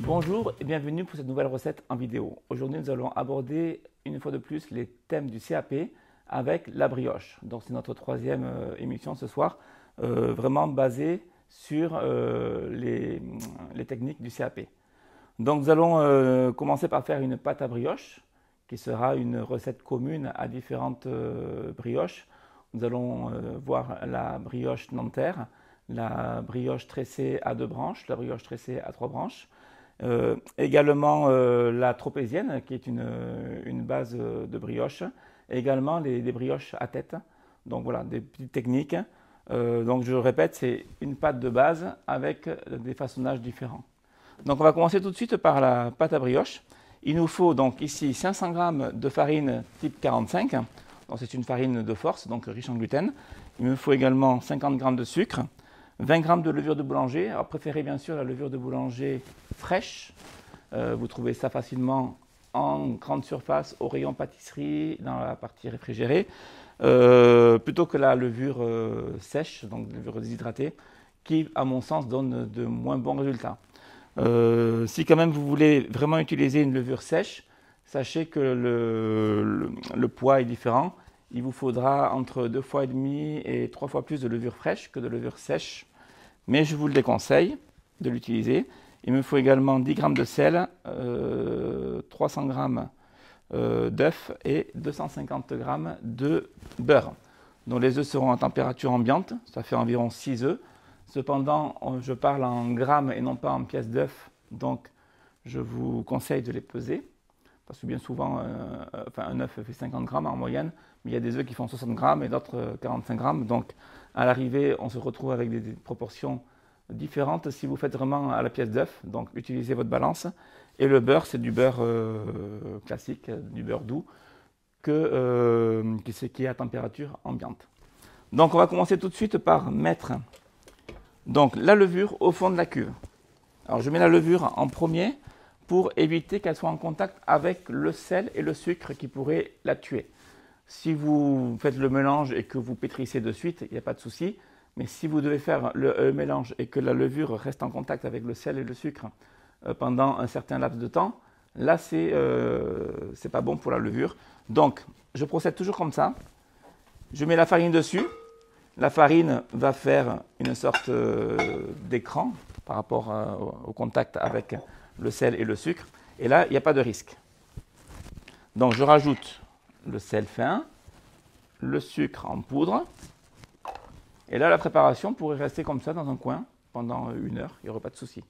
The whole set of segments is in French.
Bonjour et bienvenue pour cette nouvelle recette en vidéo. Aujourd'hui, nous allons aborder une fois de plus les thèmes du CAP avec la brioche. Donc, c'est notre troisième émission ce soir, vraiment basée sur les techniques du CAP. Donc, nous allons commencer par faire une pâte à brioche qui sera une recette commune à différentes brioches. Nous allons voir la brioche nanterre, la brioche tressée à 2 branches, la brioche tressée à 3 branches. Également la tropézienne qui est une base de brioche, et également les brioches à tête. Donc voilà, des petites techniques. Donc je répète, c'est une pâte de base avec des façonnages différents. Donc on va commencer tout de suite par la pâte à brioche. Il nous faut donc ici 500 g de farine type 45. Donc c'est une farine de force, donc riche en gluten. Il me faut également 50 g de sucre, 20 g de levure de boulanger. Alors préférez bien sûr la levure de boulanger fraîche. Vous trouvez ça facilement en grande surface, au rayon pâtisserie, dans la partie réfrigérée, plutôt que la levure sèche, donc levure déshydratée, qui à mon sens donne de moins bons résultats. Si quand même vous voulez vraiment utiliser une levure sèche, sachez que le poids est différent. Il vous faudra entre 2,5 fois et 3 fois plus de levure fraîche que de levure sèche. Mais je vous le déconseille de l'utiliser. Il me faut également 10 g de sel, 300 g d'œufs et 250 g de beurre. Donc les œufs seront à température ambiante, ça fait environ 6 œufs. Cependant, je parle en grammes et non pas en pièces d'œufs, donc je vous conseille de les peser. Parce que bien souvent, un œuf fait 50 g en moyenne, mais il y a des œufs qui font 60 g et d'autres 45 g. Donc à l'arrivée, on se retrouve avec des proportions différentes si vous faites vraiment à la pièce d'œuf. Donc utilisez votre balance. Et le beurre, c'est du beurre classique, du beurre doux, qui est à température ambiante. Donc on va commencer tout de suite par mettre donc, la levure au fond de la cuve. Alors je mets la levure en premier pour éviter qu'elle soit en contact avec le sel et le sucre qui pourraient la tuer. Si vous faites le mélange et que vous pétrissez de suite, il n'y a pas de souci. Mais si vous devez faire le mélange et que la levure reste en contact avec le sel et le sucre pendant un certain laps de temps, là c'est pas bon pour la levure. Donc je procède toujours comme ça. Je mets la farine dessus. La farine va faire une sorte d'écran par rapport au contact avec le sel et le sucre. Et là, il n'y a pas de risque. Donc je rajoute le sel fin, le sucre en poudre. Et là, la préparation pourrait rester comme ça dans un coin pendant 1 heure, il n'y aurait pas de souci.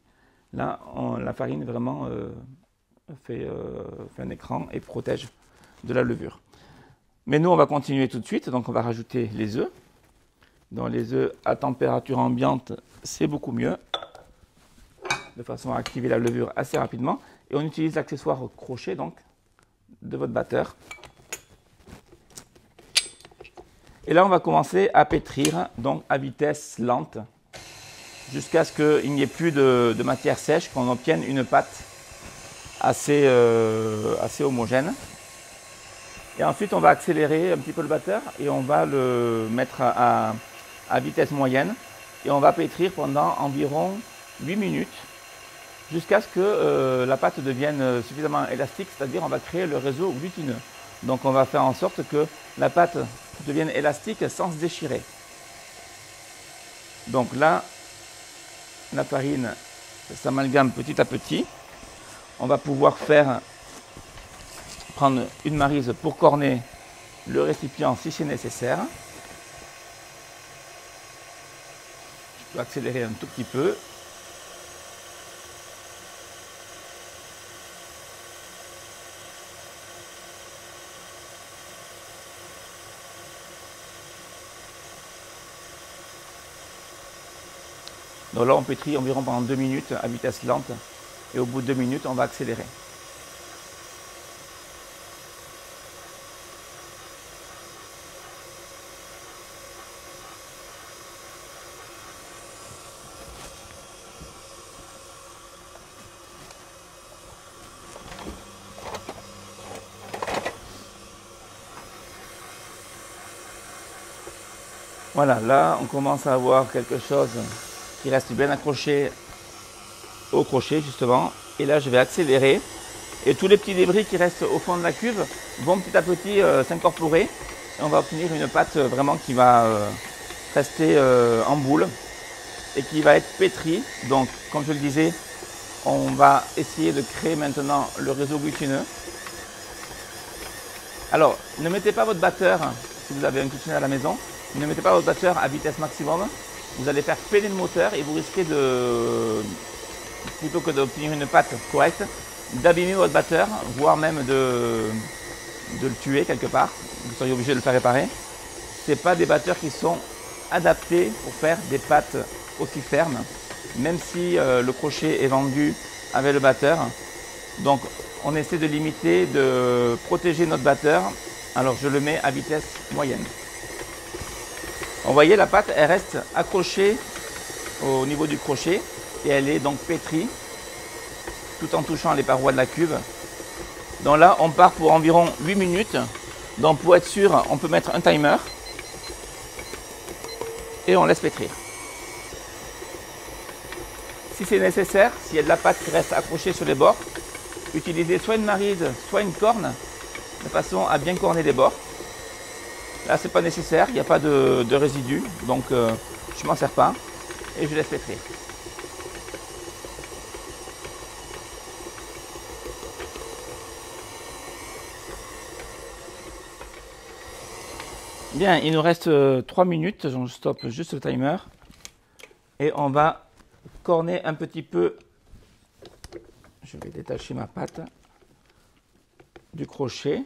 Là, la farine vraiment fait un écran et protège de la levure. Mais nous, on va continuer tout de suite. Donc on va rajouter les œufs. Dans les œufs à température ambiante, c'est beaucoup mieux, de façon à activer la levure assez rapidement. Et on utilise l'accessoire crochet donc, de votre batteur. Et là, on va commencer à pétrir donc, à vitesse lente jusqu'à ce qu'il n'y ait plus de matière sèche, qu'on obtienne une pâte assez homogène. Et ensuite, on va accélérer un petit peu le batteur et on va le mettre à vitesse moyenne. Et on va pétrir pendant environ 8 minutes jusqu'à ce que la pâte devienne suffisamment élastique, c'est-à-dire on va créer le réseau glutineux. Donc on va faire en sorte que la pâte devienne élastique sans se déchirer. Donc là, la farine s'amalgame petit à petit. On va pouvoir prendre une maryse pour corner le récipient si c'est nécessaire. Je peux accélérer un tout petit peu. Donc là, on pétrit environ pendant 2 minutes à vitesse lente. Et au bout de 2 minutes, on va accélérer. Voilà, là, on commence à avoir quelque chose qui reste bien accroché au crochet, justement. Et là, je vais accélérer. Et tous les petits débris qui restent au fond de la cuve vont petit à petit s'incorporer. Et on va obtenir une pâte vraiment qui va rester en boule et qui va être pétrie. Donc, comme je le disais, on va essayer de créer maintenant le réseau glutineux. Alors, ne mettez pas votre batteur, si vous avez un cuisinier à la maison, ne mettez pas votre batteur à vitesse maximum. Vous allez faire peiner le moteur et vous risquez de, plutôt que d'obtenir une pâte correcte, d'abîmer votre batteur, voire même de le tuer quelque part. Vous seriez obligé de le faire réparer. Ce n'est pas des batteurs qui sont adaptés pour faire des pâtes aussi fermes, même si le crochet est vendu avec le batteur. Donc on essaie de limiter, de protéger notre batteur. Alors je le mets à vitesse moyenne. Vous voyez, la pâte, elle reste accrochée au niveau du crochet et elle est donc pétrie tout en touchant les parois de la cuve. Donc là, on part pour environ 8 minutes. Donc pour être sûr, on peut mettre un timer et on laisse pétrir. Si c'est nécessaire, s'il y a de la pâte qui reste accrochée sur les bords, utilisez soit une maryse, soit une corne, de façon à bien corner les bords. Là, c'est pas nécessaire, il n'y a pas de résidus, donc je ne m'en sers pas et je laisse pétrir. Bien, il nous reste 3 minutes, je stoppe juste le timer et on va corner un petit peu. Je vais détacher ma pâte du crochet.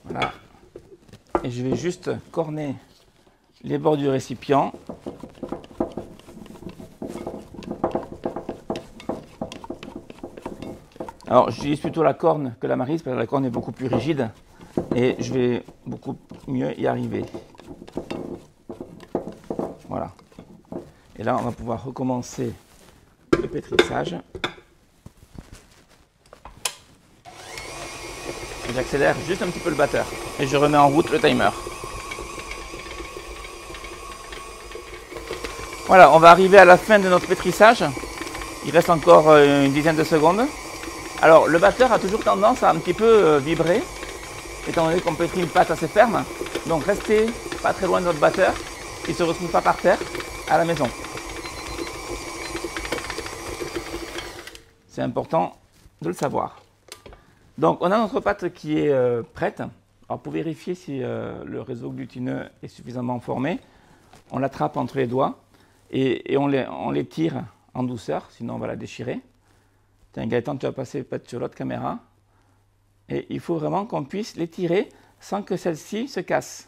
Voilà. Et je vais juste corner les bords du récipient. Alors j'utilise plutôt la corne que la maryse parce que la corne est beaucoup plus rigide et je vais beaucoup mieux y arriver. Voilà. Et là on va pouvoir recommencer le pétrissage. J'accélère juste un petit peu le batteur et je remets en route le timer. Voilà, on va arriver à la fin de notre pétrissage. Il reste encore une dizaine de secondes. Alors le batteur a toujours tendance à un petit peu vibrer, étant donné qu'on pétrit une pâte assez ferme. Donc restez pas très loin de votre batteur, qu'il ne se retrouve pas par terre à la maison. C'est important de le savoir. Donc on a notre pâte qui est prête. Alors pour vérifier si le réseau glutineux est suffisamment formé, on l'attrape entre les doigts et on l'étire en douceur, sinon on va la déchirer. Tiens, Gaëtan, tu vas passer peut-être sur l'autre caméra. Et il faut vraiment qu'on puisse l'étirer sans que celle-ci se casse.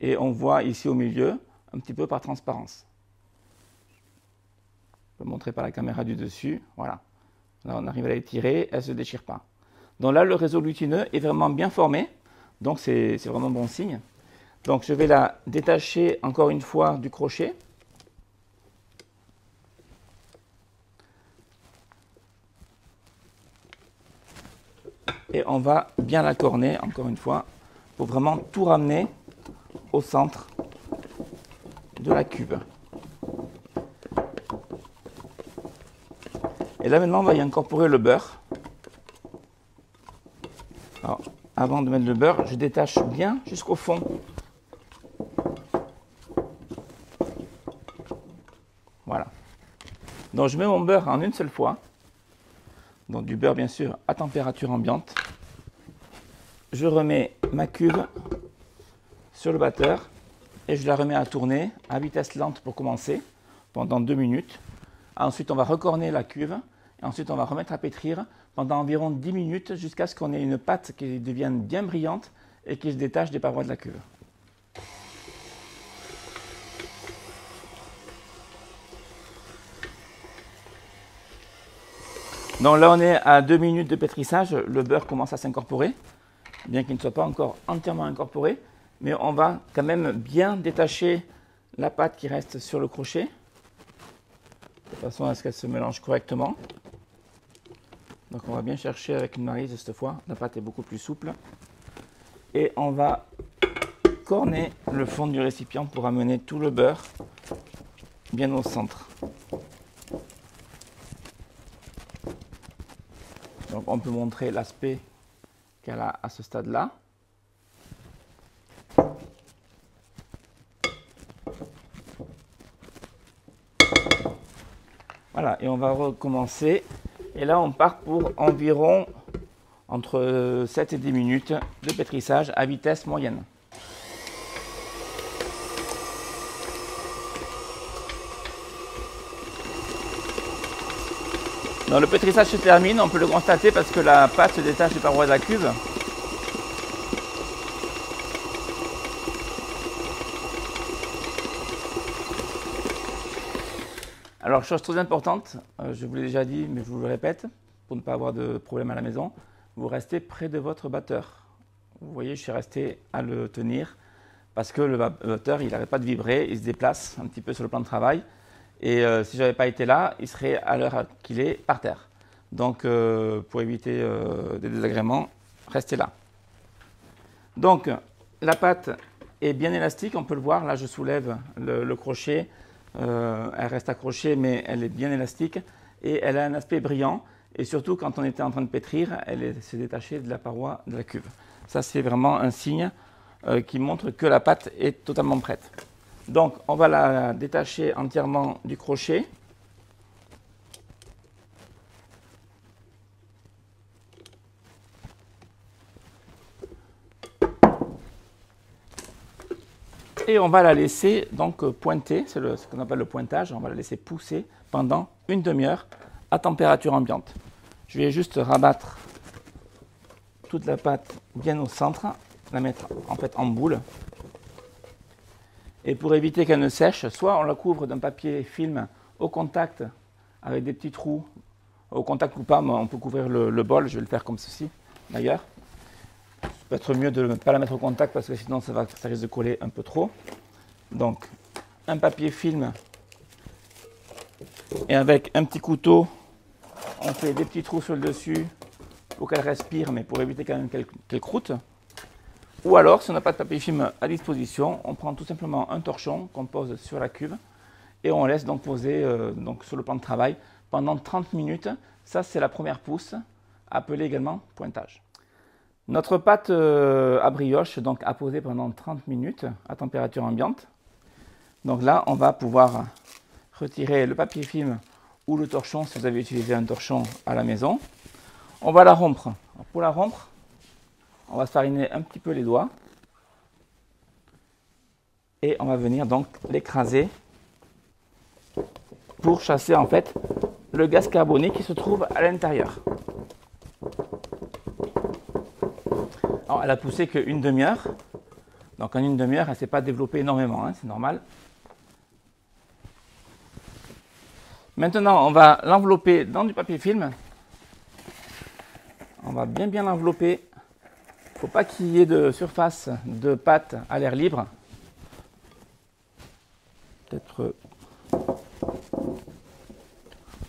Et on voit ici au milieu, un petit peu par transparence. Je vais montrer par la caméra du dessus. Voilà. Là, on arrive à l'étirer, elle ne se déchire pas. Donc là, le réseau glutineux est vraiment bien formé. Donc c'est vraiment bon signe. Donc je vais la détacher encore une fois du crochet. Et on va bien la corner, encore une fois, pour vraiment tout ramener au centre de la cuve. Et là maintenant, on va y incorporer le beurre. Alors, avant de mettre le beurre, je détache bien jusqu'au fond. Voilà. Donc je mets mon beurre en une seule fois. Donc du beurre bien sûr à température ambiante. Je remets ma cuve sur le batteur et je la remets à tourner à vitesse lente pour commencer pendant 2 minutes. Ensuite on va recorner la cuve et ensuite on va remettre à pétrir pendant environ 10 minutes jusqu'à ce qu'on ait une pâte qui devienne bien brillante et qui se détache des parois de la cuve. Donc là on est à 2 minutes de pétrissage, le beurre commence à s'incorporer, bien qu'il ne soit pas encore entièrement incorporé, mais on va quand même bien détacher la pâte qui reste sur le crochet, de façon à ce qu'elle se mélange correctement. Donc on va bien chercher avec une maryse cette fois, la pâte est beaucoup plus souple. Et on va corner le fond du récipient pour amener tout le beurre bien au centre. Donc on peut montrer l'aspect qu'elle a à ce stade-là. Voilà, et on va recommencer. Et là, on part pour environ entre 7 et 10 minutes de pétrissage à vitesse moyenne. Donc, le pétrissage se termine, on peut le constater parce que la pâte se détache des parois de la cuve. Alors, chose très importante, je vous l'ai déjà dit, mais je vous le répète, pour ne pas avoir de problème à la maison, vous restez près de votre batteur. Vous voyez, je suis resté à le tenir parce que le batteur, il n'arrête pas de vibrer, il se déplace un petit peu sur le plan de travail. Et si je n'avais pas été là, il serait à l'heure qu'il est par terre. Donc, pour éviter des désagréments, restez là. Donc, la pâte est bien élastique, on peut le voir. Là, je soulève le crochet. Elle reste accrochée, mais elle est bien élastique. Et elle a un aspect brillant. Et surtout, quand on était en train de pétrir, elle s'est détachée de la paroi de la cuve. Ça, c'est vraiment un signe qui montre que la pâte est totalement prête. Donc, on va la détacher entièrement du crochet. Et on va la laisser donc pointer, c'est ce qu'on appelle le pointage. On va la laisser pousser pendant une demi-heure à température ambiante. Je vais juste rabattre toute la pâte bien au centre, la mettre en fait en boule. Et pour éviter qu'elle ne sèche, soit on la couvre d'un papier film au contact avec des petits trous, au contact ou pas, mais on peut couvrir le bol, je vais le faire comme ceci d'ailleurs. Ça peut être mieux de ne pas la mettre au contact parce que sinon ça risque de coller un peu trop. Donc un papier film et avec un petit couteau, on fait des petits trous sur le dessus pour qu'elle respire, mais pour éviter quand même qu'elle croûte. Ou alors, si on n'a pas de papier film à disposition, on prend tout simplement un torchon qu'on pose sur la cuve et on laisse donc poser donc sur le plan de travail pendant 30 minutes. Ça, c'est la première pousse, appelée également pointage. Notre pâte à brioche donc a posé pendant 30 minutes à température ambiante. Donc là, on va pouvoir retirer le papier film ou le torchon si vous avez utilisé un torchon à la maison. On va la rompre. Alors, pour la rompre, on va se fariner un petit peu les doigts et on va venir donc l'écraser pour chasser en fait le gaz carboné qui se trouve à l'intérieur. Alors, elle a poussé qu'une demi-heure, donc en une demi-heure, elle ne s'est pas développée énormément, hein, c'est normal. Maintenant, on va l'envelopper dans du papier film. On va bien l'envelopper. Il ne faut pas qu'il y ait de surface de pâte à l'air libre. Peut-être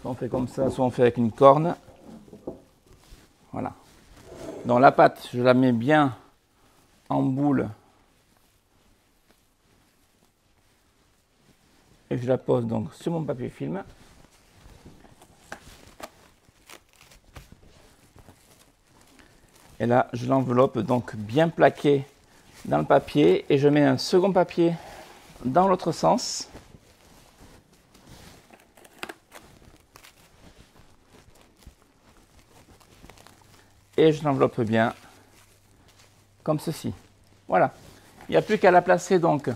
soit on fait comme ça, soit on fait avec une corne. Voilà. Donc la pâte, je la mets bien en boule. Et je la pose donc sur mon papier film. Et là, je l'enveloppe donc bien plaqué dans le papier et je mets un second papier dans l'autre sens. Et je l'enveloppe bien comme ceci. Voilà. Il n'y a plus qu'à la placer donc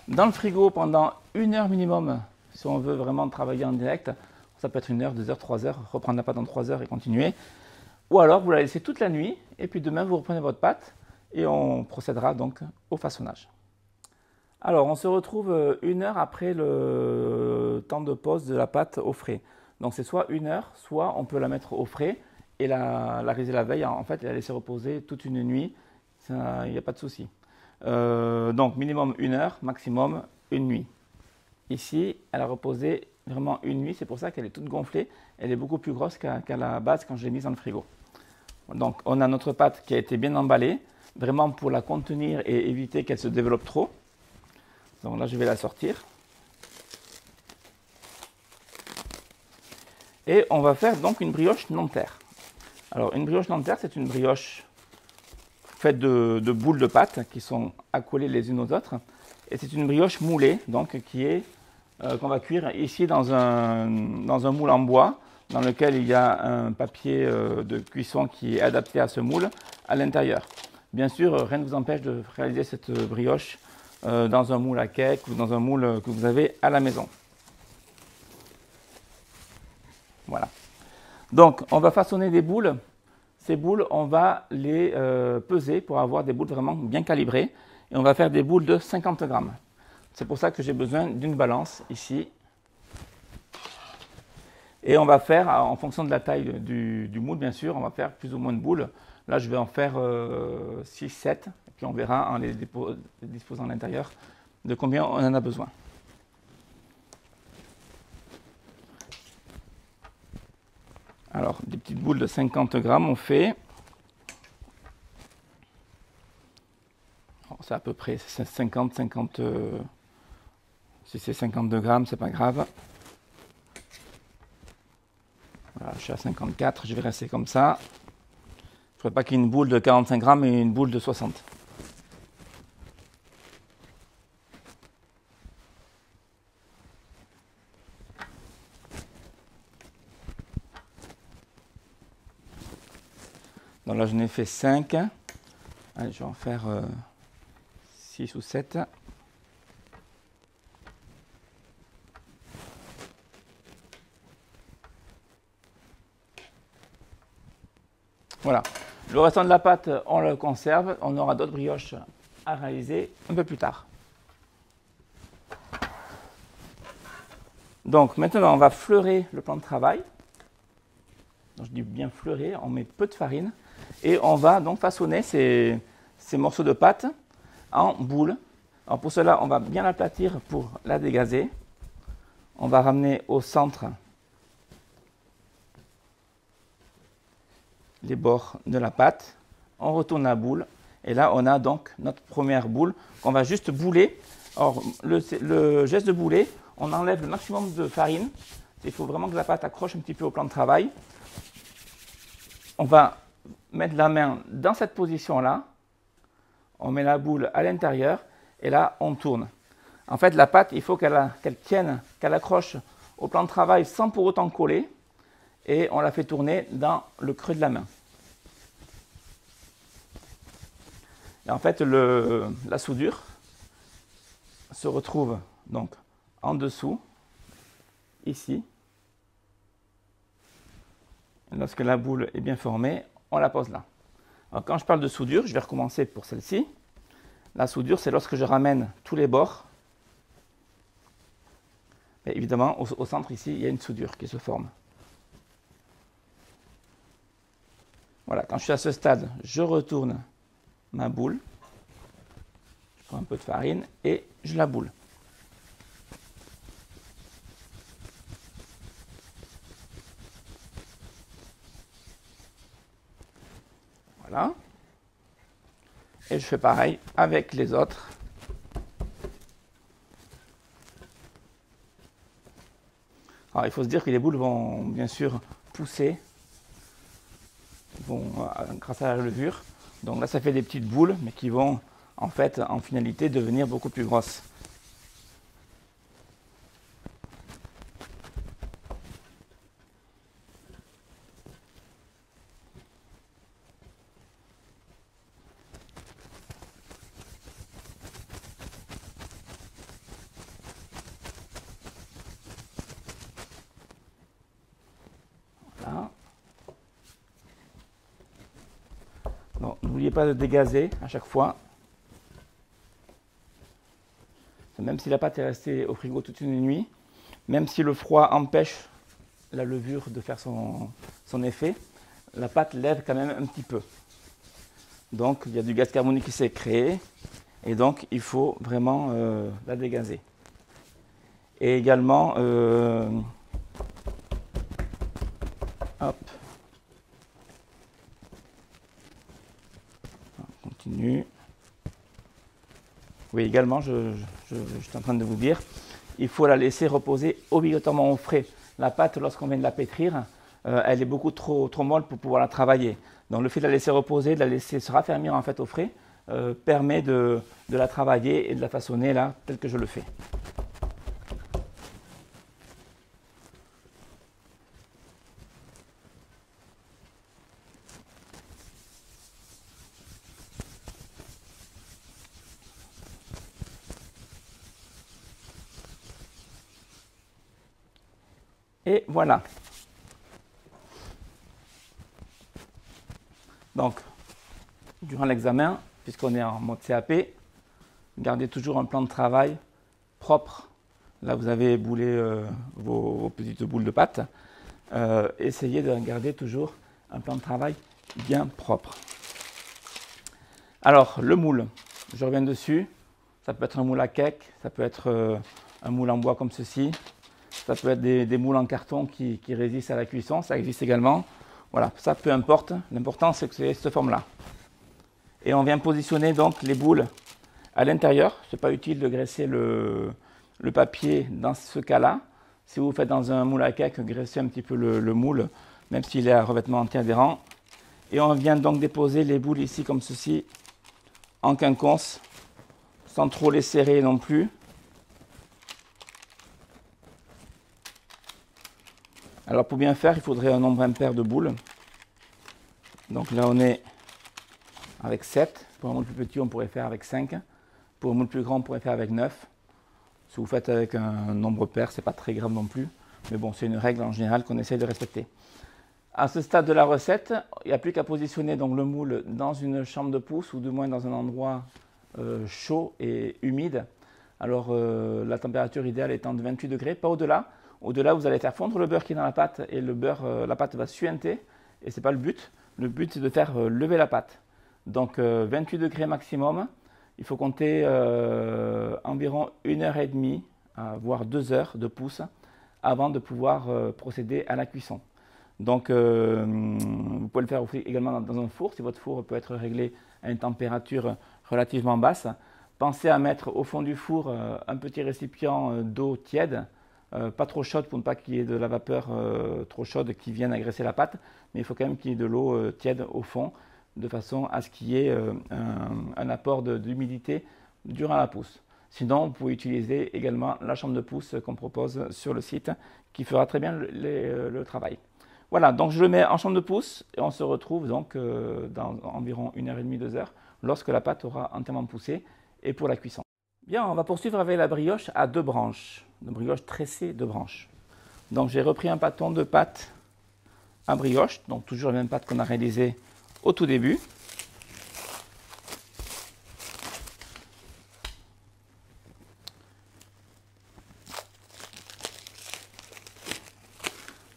dans le frigo pendant 1 heure minimum si on veut vraiment travailler en direct. Ça peut être 1 heure, 2 heures, 3 heures, reprendre la pâte en 3 heures et continuer. Ou alors vous la laissez toute la nuit et puis demain vous reprenez votre pâte et on procédera donc au façonnage. Alors on se retrouve 1 heure après le temps de pose de la pâte au frais. Donc c'est soit 1 heure, soit on peut la mettre au frais et la riser la veille, en fait, et la laisser reposer toute une nuit, il n'y a pas de souci. Donc minimum 1 heure, maximum 1 nuit. Ici, elle a reposé vraiment 1 nuit, c'est pour ça qu'elle est toute gonflée, elle est beaucoup plus grosse qu'à la base quand je l'ai mise dans le frigo. Donc on a notre pâte qui a été bien emballée, vraiment pour la contenir et éviter qu'elle se développe trop. Donc là je vais la sortir. Et on va faire donc une brioche Nanterre. Alors une brioche Nanterre, c'est une brioche faite de boules de pâte qui sont accolées les unes aux autres. Et c'est une brioche moulée, donc qui est qu'on va cuire ici dans un moule en bois, dans lequel il y a un papier de cuisson qui est adapté à ce moule à l'intérieur. Bien sûr, rien ne vous empêche de réaliser cette brioche dans un moule à cake ou dans un moule que vous avez à la maison. Voilà. Donc, on va façonner des boules. Ces boules, on va les peser pour avoir des boules vraiment bien calibrées. Et on va faire des boules de 50 grammes. C'est pour ça que j'ai besoin d'une balance ici. Et on va faire, en fonction de la taille du moule, bien sûr, on va faire plus ou moins de boules. Là, je vais en faire 6, 7. Et puis on verra en les disposant à l'intérieur de combien on en a besoin. Alors, des petites boules de 50 grammes, on fait. C'est à peu près 50. Si c'est 52 grammes, c'est pas grave. Voilà, je suis à 54, je vais rester comme ça. Je ne ferai pas qu'il y ait une boule de 45 grammes et une boule de 60. Donc là, je n'ai fait 5. Allez, je vais en faire 6 ou 7. Voilà. Le restant de la pâte, on le conserve. On aura d'autres brioches à réaliser un peu plus tard. Donc maintenant, on va fleurer le plan de travail. Donc, je dis bien fleurer, on met peu de farine. Et on va donc façonner ces morceaux de pâte en boules. Alors pour cela, on va bien l'aplatir pour la dégazer. On va ramener au centre les bords de la pâte. On retourne la boule. Et là, on a donc notre première boule qu'on va juste bouler. Alors, le geste de bouler, on enlève le maximum de farine. Il faut vraiment que la pâte accroche un petit peu au plan de travail. On va mettre la main dans cette position-là. On met la boule à l'intérieur. Et là, on tourne. En fait, la pâte, il faut qu'elle tienne, qu'elle accroche au plan de travail sans pour autant coller. Et on la fait tourner dans le creux de la main. Et en fait, la soudure se retrouve donc en dessous, ici. Et lorsque la boule est bien formée, on la pose là. Alors, quand je parle de soudure, je vais recommencer pour celle-ci. La soudure, c'est lorsque je ramène tous les bords. Et évidemment, au centre ici, il y a une soudure qui se forme. Voilà, quand je suis à ce stade, je retourne ma boule. Je prends un peu de farine et je la boule. Voilà. Et je fais pareil avec les autres. Alors, il faut se dire que les boules vont bien sûr pousser grâce à la levure. Donc là, ça fait des petites boules, mais qui vont en fait, en finalité, devenir beaucoup plus grosses. Voilà. N'oubliez pas de dégazer à chaque fois. Même si la pâte est restée au frigo toute une nuit, même si le froid empêche la levure de faire son effet, la pâte lève quand même un petit peu. Donc il y a du gaz carbonique qui s'est créé et donc il faut vraiment la dégazer. Et également, hop, on continue. Oui, également, je suis en train de vous dire, il faut la laisser reposer obligatoirement au frais la pâte, lorsqu'on vient de la pétrir, elle est beaucoup trop molle pour pouvoir la travailler. Donc le fait de la laisser reposer, de la laisser se raffermir en fait au frais, permet de la travailler et de la façonner là, tel que je le fais. Et voilà. Donc, durant l'examen, puisqu'on est en mode CAP, gardez toujours un plan de travail propre. Là, vous avez éboulé vos petites boules de pâte. Essayez de garder toujours un plan de travail bien propre. Alors, le moule, je reviens dessus. Ça peut être un moule à cake, ça peut être un moule en bois comme ceci. Ça peut être des moules en carton qui résistent à la cuisson, ça existe également. Voilà, ça peu importe, l'important c'est que c'est cette forme-là. Et on vient positionner donc les boules à l'intérieur. Ce n'est pas utile de graisser le papier dans ce cas-là. Si vous faites dans un moule à cake, graissez un petit peu le moule, même s'il est à revêtement anti-adhérent. Et on vient donc déposer les boules ici comme ceci, en quinconce, sans trop les serrer non plus. Alors pour bien faire, il faudrait un nombre impair de boules. Donc là on est avec 7. Pour un moule plus petit, on pourrait faire avec 5. Pour un moule plus grand, on pourrait faire avec 9. Si vous faites avec un nombre pair, ce n'est pas très grave non plus. Mais bon, c'est une règle en général qu'on essaye de respecter. À ce stade de la recette, il n'y a plus qu'à positionner donc le moule dans une chambre de pousse ou du moins dans un endroit chaud et humide. Alors la température idéale étant de 28 degrés, pas au-delà. Au-delà, vous allez faire fondre le beurre qui est dans la pâte et le beurre, la pâte va suinter et ce n'est pas le but. Le but, c'est de faire lever la pâte. Donc 28 degrés maximum. Il faut compter environ 1h30, voire 2 heures de pousse avant de pouvoir procéder à la cuisson. Donc vous pouvez le faire également dans un four, si votre four peut être réglé à une température relativement basse. Pensez à mettre au fond du four un petit récipient d'eau tiède, pas trop chaude pour ne pas qu'il y ait de la vapeur trop chaude qui vienne agresser la pâte, mais il faut quand même qu'il y ait de l'eau tiède au fond, de façon à ce qu'il y ait un apport d'humidité durant la pousse. Sinon, vous pouvez utiliser également la chambre de pousse qu'on propose sur le site, qui fera très bien le travail. Voilà, donc je le mets en chambre de pousse et on se retrouve donc dans environ 1h30, 2 heures, lorsque la pâte aura entièrement poussé et pour la cuisson. Bien, on va poursuivre avec la brioche à 2 branches, une brioche tressée de branches. Donc j'ai repris un bâton de pâte à brioche, donc toujours la même pâte qu'on a réalisée au tout début.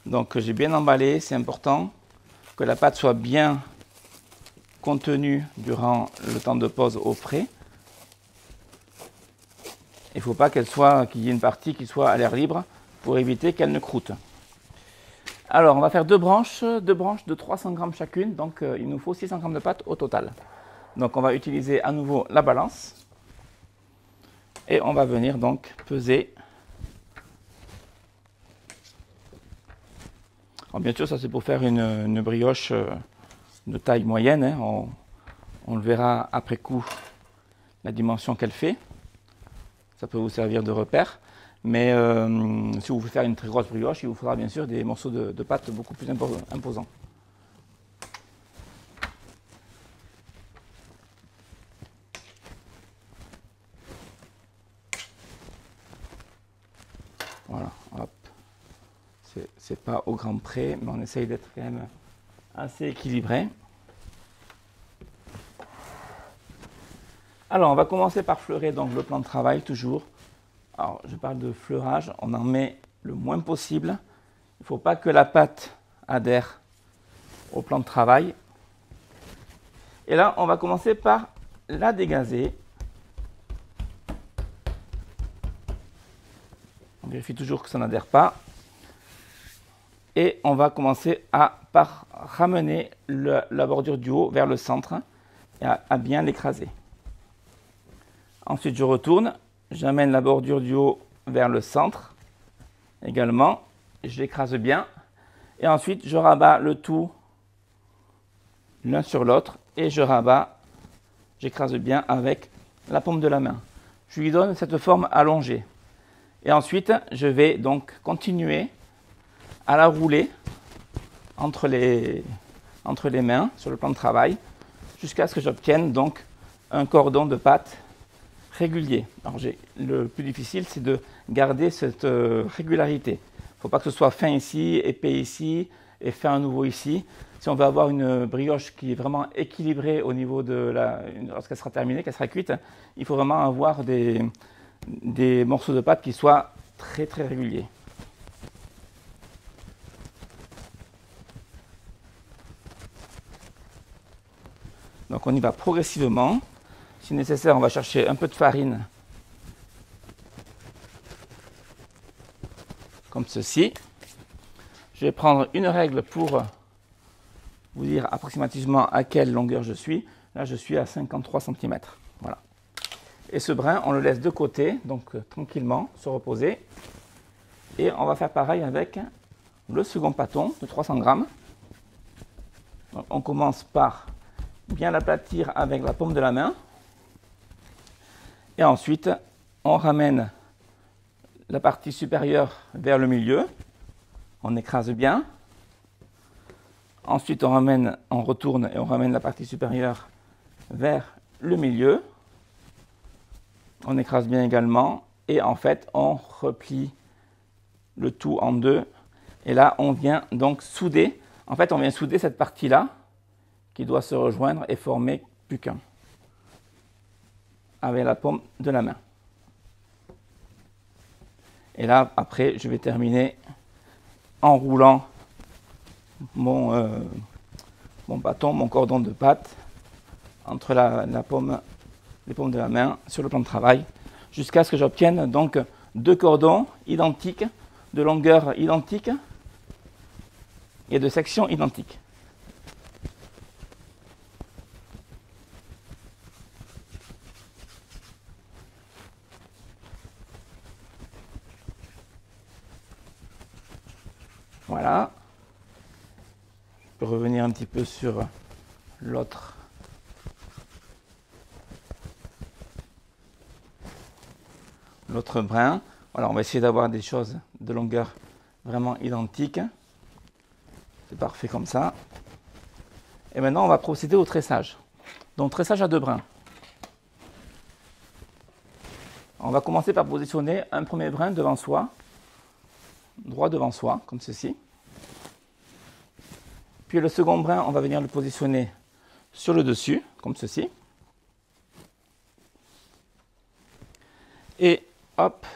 Donc j'ai bien emballé, c'est important que la pâte soit bien contenue durant le temps de pause au frais. Il ne faut pas qu'il y ait une partie qui soit à l'air libre pour éviter qu'elle ne croûte. Alors on va faire deux branches de 300 grammes chacune, donc il nous faut 600 grammes de pâte au total. Donc on va utiliser à nouveau la balance et on va venir donc peser. Alors bien sûr, ça c'est pour faire une brioche de taille moyenne, hein. On le verra après coup la dimension qu'elle fait. Ça peut vous servir de repère. Mais si vous voulez faire une très grosse brioche, il vous faudra bien sûr des morceaux de pâte beaucoup plus imposants. Voilà, hop. C'est pas au grand près, mais on essaye d'être quand même assez équilibré. Alors, on va commencer par fleurer donc le plan de travail, toujours. Alors, je parle de fleurage, on en met le moins possible. Il ne faut pas que la pâte adhère au plan de travail. Et là, on va commencer par la dégazer. On vérifie toujours que ça n'adhère pas. Et on va commencer par ramener la bordure du haut vers le centre et à bien l'écraser. Ensuite, je retourne, j'amène la bordure du haut vers le centre également je l'écrase bien. Et ensuite, je rabats le tout l'un sur l'autre et je rabats, j'écrase bien avec la paume de la main. Je lui donne cette forme allongée. Et ensuite, je vais donc continuer à la rouler entre les mains sur le plan de travail jusqu'à ce que j'obtienne donc un cordon de pâte régulier. Alors, le plus difficile, c'est de garder cette régularité. Il ne faut pas que ce soit fin ici, épais ici et fin à nouveau ici. Si on veut avoir une brioche qui est vraiment équilibrée au niveau de lorsqu'elle sera terminée, qu'elle sera cuite, il faut vraiment avoir des morceaux de pâte qui soient très très réguliers. Donc on y va progressivement. Si nécessaire, on va chercher un peu de farine, comme ceci. Je vais prendre une règle pour vous dire approximativement à quelle longueur je suis. Là, je suis à 53 cm. Voilà. Et ce brin, on le laisse de côté, donc tranquillement, se reposer. Et on va faire pareil avec le second pâton de 300 g. Donc, on commence par bien l'aplatir avec la paume de la main. Et ensuite, on ramène la partie supérieure vers le milieu. On écrase bien. Ensuite, on retourne et on ramène la partie supérieure vers le milieu. On écrase bien également. Et en fait, on replie le tout en deux. Et là, on vient donc souder. En fait, on vient souder cette partie-là qui doit se rejoindre et former plus qu'un avec la paume de la main. Et là, après, je vais terminer en roulant mon bâton, mon cordon de pâte entre les paumes de la main sur le plan de travail jusqu'à ce que j'obtienne donc deux cordons identiques, de longueur identique et de section identique. Voilà. Je peux revenir un petit peu sur l'autre brin. Voilà, on va essayer d'avoir des choses de longueur vraiment identiques. C'est parfait comme ça. Et maintenant, on va procéder au tressage. Donc, tressage à deux brins. On va commencer par positionner un premier brin devant soi, droit devant soi, comme ceci. Puis le second brin, on va venir le positionner sur le dessus, comme ceci. Et hop.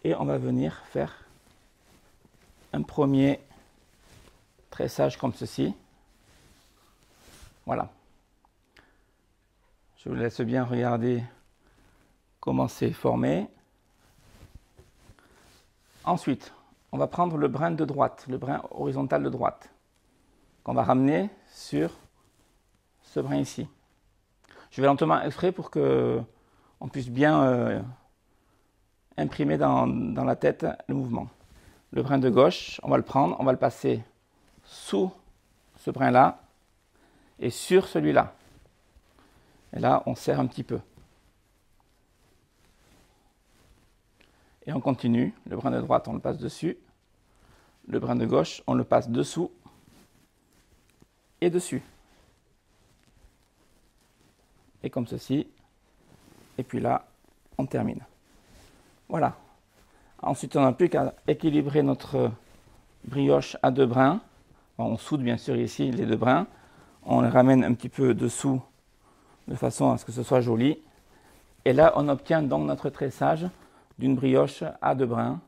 Et on va venir faire un premier tressage comme ceci. Voilà. Je vous laisse bien regarder comment c'est formé. Ensuite, on va prendre le brin de droite, le brin horizontal de droite, qu'on va ramener sur ce brin ici. Je vais lentement exprès pour qu'on puisse bien imprimer dans la tête le mouvement. Le brin de gauche, on va le prendre, on va le passer sous ce brin-là et sur celui-là. Et là, on serre un petit peu. Et on continue. Le brin de droite, on le passe dessus. Le brin de gauche, on le passe dessous et dessus. Et comme ceci. Et puis là, on termine. Voilà. Ensuite, on n'a plus qu'à équilibrer notre brioche à deux brins. On soude bien sûr ici les deux brins. On les ramène un petit peu dessous de façon à ce que ce soit joli. Et là, on obtient donc notre tressage d'une brioche à deux brins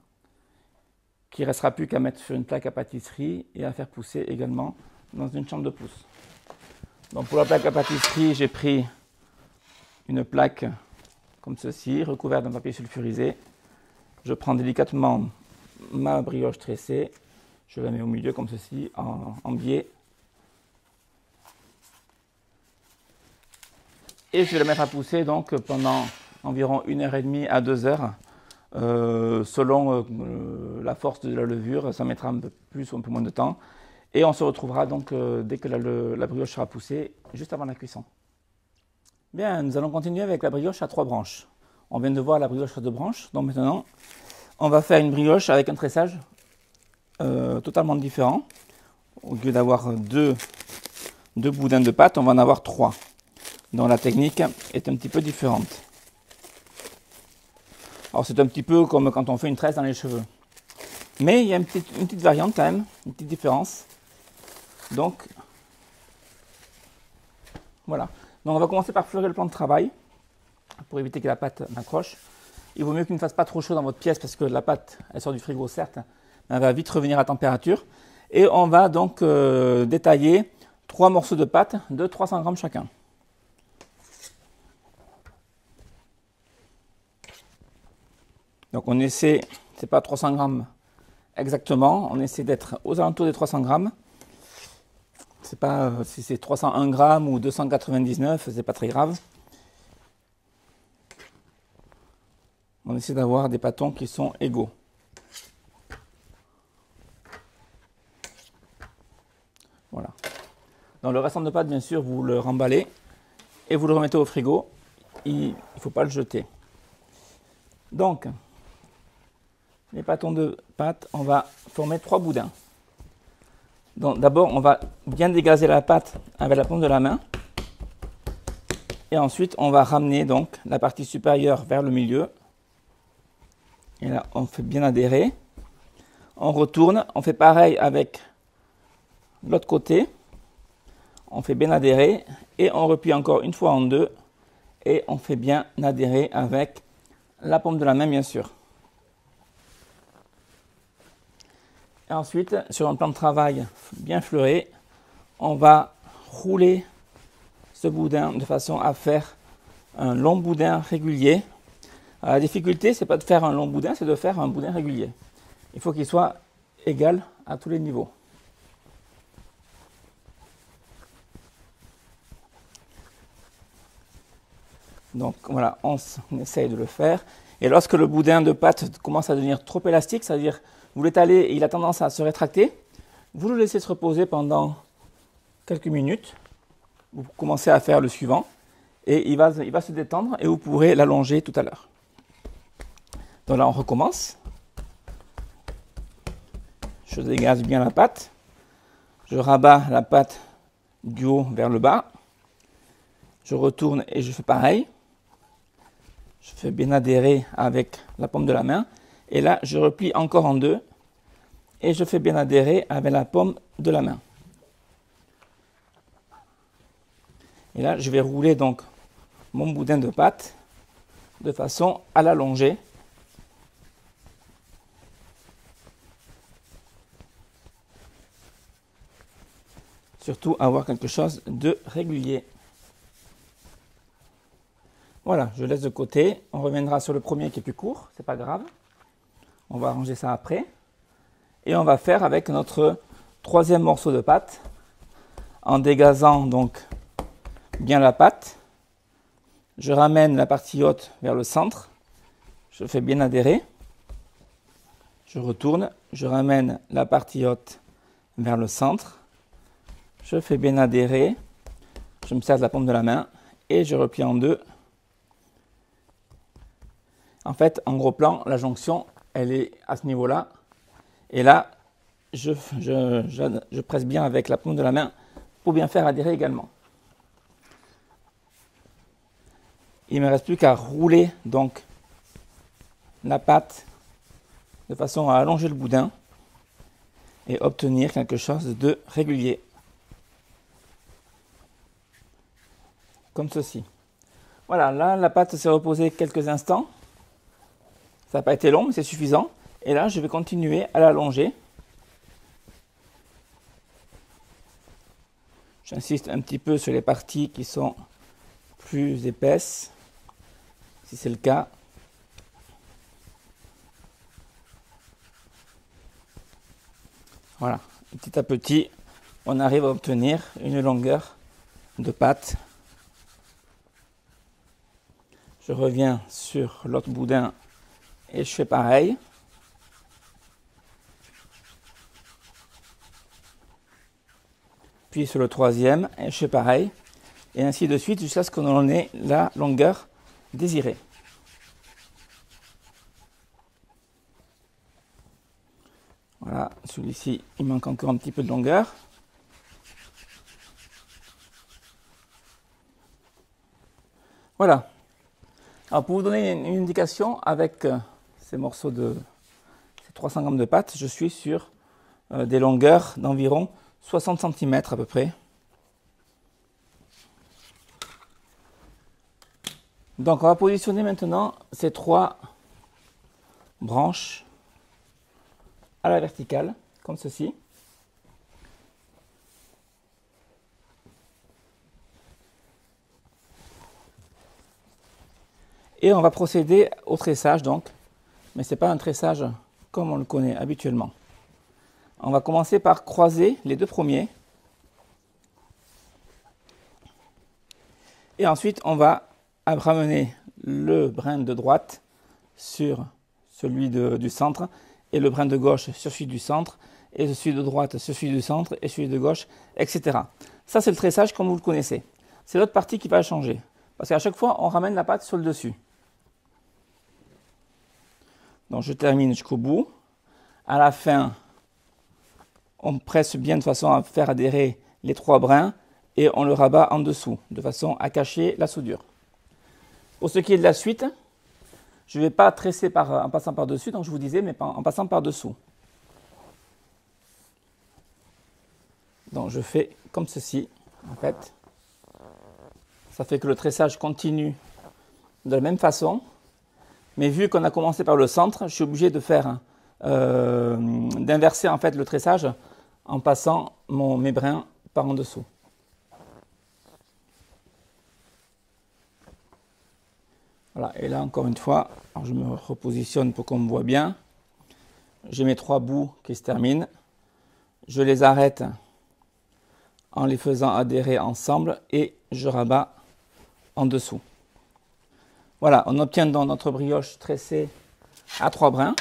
qui ne restera plus qu'à mettre sur une plaque à pâtisserie et à faire pousser également dans une chambre de pousse. Donc pour la plaque à pâtisserie, j'ai pris une plaque comme ceci, recouverte d'un papier sulfurisé. Je prends délicatement ma brioche tressée, je la mets au milieu comme ceci, en biais. Et je vais la mettre à pousser donc pendant environ 1h30 à 2 heures Selon la force de la levure, ça mettra un peu plus ou un peu moins de temps. Et on se retrouvera donc dès que la brioche sera poussée, juste avant la cuisson. Bien, nous allons continuer avec la brioche à 3 branches. On vient de voir la brioche à 2 branches, donc maintenant on va faire une brioche avec un tressage totalement différent. Au lieu d'avoir deux boudins de pâte, on va en avoir 3. Donc la technique est un petit peu différente. Alors c'est un petit peu comme quand on fait une tresse dans les cheveux. Mais il y a une petite variante quand même, une petite différence. Donc voilà. Donc on va commencer par fleurer le plan de travail pour éviter que la pâte m'accroche. Il vaut mieux qu'il ne fasse pas trop chaud dans votre pièce parce que la pâte, elle sort du frigo certes, mais elle va vite revenir à température. Et on va donc détailler 3 morceaux de pâte de 300 grammes chacun. Donc on essaie, c'est pas 300 grammes exactement, on essaie d'être aux alentours des 300 grammes. C'est pas si c'est 301 grammes ou 299, c'est pas très grave. On essaie d'avoir des pâtons qui sont égaux. Voilà. Dans le restant de pâte, bien sûr, vous le remballez et vous le remettez au frigo. Il ne faut pas le jeter. Donc, les pâtons de pâte, on va former 3 boudins. Donc, d'abord, on va bien dégazer la pâte avec la paume de la main. Et ensuite, on va ramener donc la partie supérieure vers le milieu. Et là, on fait bien adhérer. On retourne. On fait pareil avec l'autre côté. On fait bien adhérer. Et on replie encore une fois en deux. Et on fait bien adhérer avec la paume de la main, bien sûr. Et ensuite, sur un plan de travail bien fleuré, on va rouler ce boudin de façon à faire un long boudin régulier. La difficulté, c'est pas de faire un long boudin, c'est de faire un boudin régulier. Il faut qu'il soit égal à tous les niveaux. Donc voilà, on essaye de le faire. Et lorsque le boudin de pâte commence à devenir trop élastique, c'est-à-dire vous l'étalez et il a tendance à se rétracter, vous le laissez se reposer pendant quelques minutes. Vous commencez à faire le suivant et il va se détendre et vous pourrez l'allonger tout à l'heure. Donc là, on recommence. Je dégage bien la pâte. Je rabats la pâte du haut vers le bas. Je retourne et je fais pareil. Je fais bien adhérer avec la paume de la main. Et là, je replie encore en deux. Et je fais bien adhérer avec la paume de la main. Et là, je vais rouler donc mon boudin de pâte de façon à l'allonger. Surtout avoir quelque chose de régulier. Voilà, je laisse de côté. On reviendra sur le premier qui est plus court, c'est pas grave. On va arranger ça après. Et on va faire avec notre troisième morceau de pâte en dégazant donc bien la pâte. Je ramène la partie haute vers le centre. Je fais bien adhérer. Je retourne. Je ramène la partie haute vers le centre. Je fais bien adhérer. Je me sers de la paume de la main et je replie en deux. En fait, en gros plan, la jonction, elle est à ce niveau-là. Et là, je presse bien avec la paume de la main pour bien faire adhérer également. Il ne me reste plus qu'à rouler donc la pâte de façon à allonger le boudin et obtenir quelque chose de régulier. Comme ceci. Voilà, là la pâte s'est reposée quelques instants. Ça n'a pas été long, mais c'est suffisant. Et là, je vais continuer à l'allonger. J'insiste un petit peu sur les parties qui sont plus épaisses, si c'est le cas. Voilà, petit à petit, on arrive à obtenir une longueur de pâte. Je reviens sur l'autre boudin Et je fais pareil. Puis sur le troisième, et je fais pareil. Et ainsi de suite jusqu'à ce qu'on en ait la longueur désirée. Voilà, celui-ci, il manque encore un petit peu de longueur. Voilà. Alors pour vous donner une indication, avec ces morceaux de ces 300 grammes de pâte, je suis sur des longueurs d'environ 60 cm à peu près. Donc on va positionner maintenant ces 3 branches à la verticale, comme ceci. Et on va procéder au tressage donc, mais ce n'est pas un tressage comme on le connaît habituellement. On va commencer par croiser les 2 premiers. Et ensuite on va ramener le brin de droite sur celui du centre, et le brin de gauche sur celui du centre, et celui de droite sur celui du centre, et celui de gauche, etc. Ça c'est le tressage comme vous le connaissez. C'est l'autre partie qui va changer, parce qu'à chaque fois on ramène la pâte sur le dessus. Donc je termine jusqu'au bout. À la fin, on presse bien de façon à faire adhérer les 3 brins, et on le rabat en dessous, de façon à cacher la soudure. Pour ce qui est de la suite, je ne vais pas tresser en passant par-dessus, donc je vous disais, mais en passant par-dessous. Donc je fais comme ceci, en fait. Ça fait que le tressage continue de la même façon, mais vu qu'on a commencé par le centre, je suis obligé de faire d'inverser en fait le tressage en passant mes brins par en dessous. Voilà, et là encore une fois, alors je me repositionne pour qu'on me voit bien. J'ai mes 3 bouts qui se terminent. Je les arrête en les faisant adhérer ensemble et je rabats en dessous. Voilà, on obtient donc notre brioche tressée à 3 brins.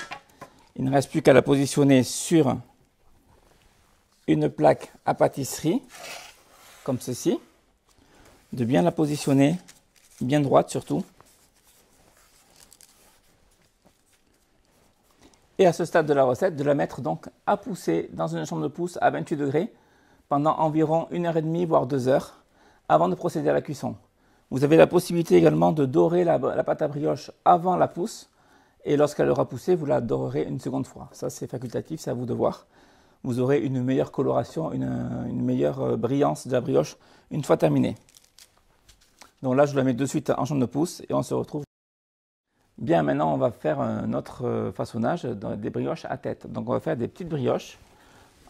Il ne reste plus qu'à la positionner sur une plaque à pâtisserie, comme ceci. De bien la positionner, bien droite surtout. Et à ce stade de la recette, de la mettre donc à pousser dans une chambre de pousse à 28 degrés pendant environ 1h30 voire 2 heures avant de procéder à la cuisson. Vous avez la possibilité également de dorer la pâte à brioche avant la pousse, et lorsqu'elle aura poussé, vous la dorerez une seconde fois. Ça c'est facultatif, c'est à vous de voir. Vous aurez une meilleure coloration, une meilleure brillance de la brioche une fois terminée. Donc là je la mets de suite en chambre de pousse et on se retrouve. Bien, maintenant on va faire un autre façonnage des brioches à tête. Donc on va faire des petites brioches.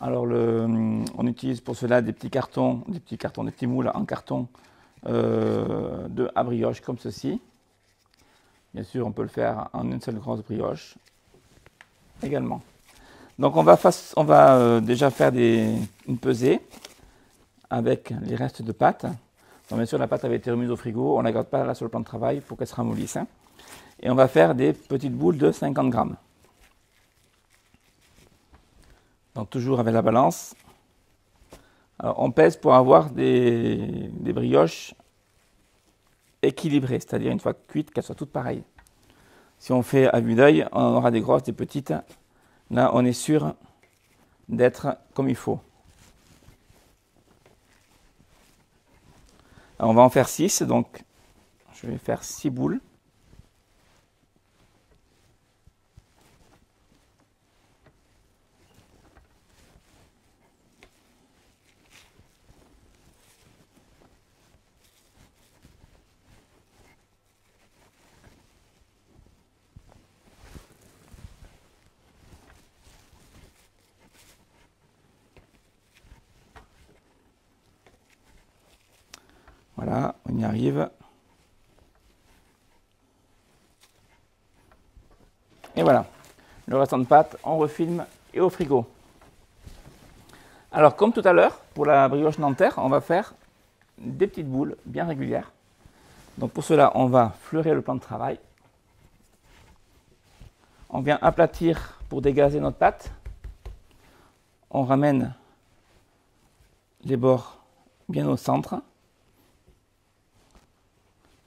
Alors on utilise pour cela des petits moules en carton à brioche comme ceci. Bien sûr, on peut le faire en une seule grosse brioche également. Donc on va déjà faire une pesée avec les restes de pâte. Donc bien sûr, la pâte avait été remise au frigo, on ne la garde pas là sur le plan de travail pour qu'elle se ramollisse. Et on va faire des petites boules de 50 grammes. Donc toujours avec la balance. Alors, on pèse pour avoir des brioches équilibrées, c'est-à-dire une fois cuites, qu'elles soient toutes pareilles. Si on fait à vue d'œil, on aura des grosses, des petites. Là, on est sûr d'être comme il faut. Alors, on va en faire 6, donc je vais faire 6 boules. Voilà, on y arrive. Et voilà, le restant de pâte, on refilme et au frigo. Alors, comme tout à l'heure, pour la brioche nanterre, on va faire des petites boules bien régulières. Donc pour cela, on va fleurer le plan de travail. On vient aplatir pour dégazer notre pâte. On ramène les bords bien au centre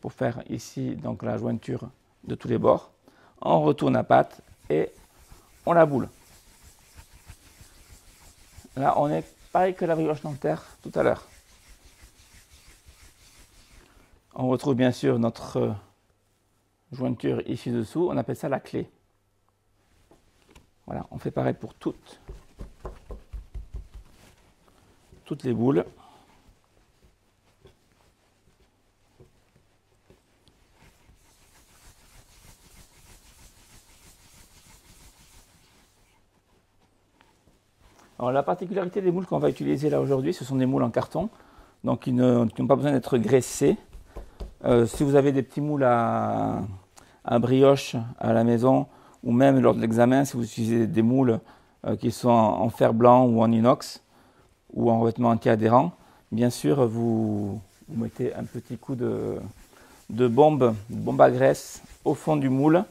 pour faire ici donc la jointure de tous les bords. On retourne la pâte et on la boule. Là, on est pareil que la brioche Nanterre tout à l'heure. On retrouve bien sûr notre jointure ici dessous. On appelle ça la clé. Voilà, on fait pareil pour toutes les boules. Alors, la particularité des moules qu'on va utiliser là aujourd'hui, ce sont des moules en carton, donc qui n'ont pas besoin d'être graissés. Si vous avez des petits moules à brioche à la maison, ou même lors de l'examen, si vous utilisez des moules qui sont en fer blanc ou en inox, ou en revêtement anti-adhérent, bien sûr, vous mettez un petit coup de bombe à graisse au fond du moule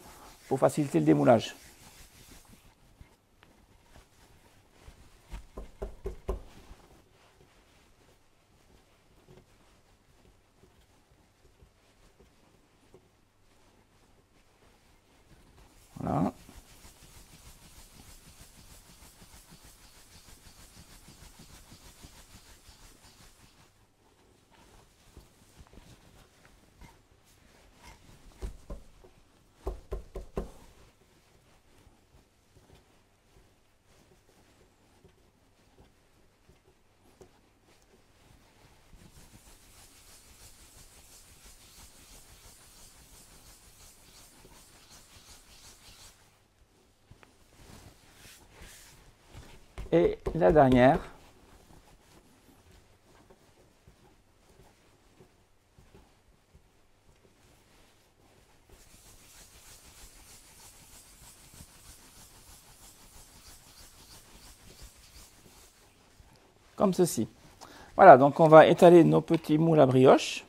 pour faciliter le démoulage. Voilà. Et la dernière, comme ceci. Voilà, donc on va étaler nos petits moules à brioche.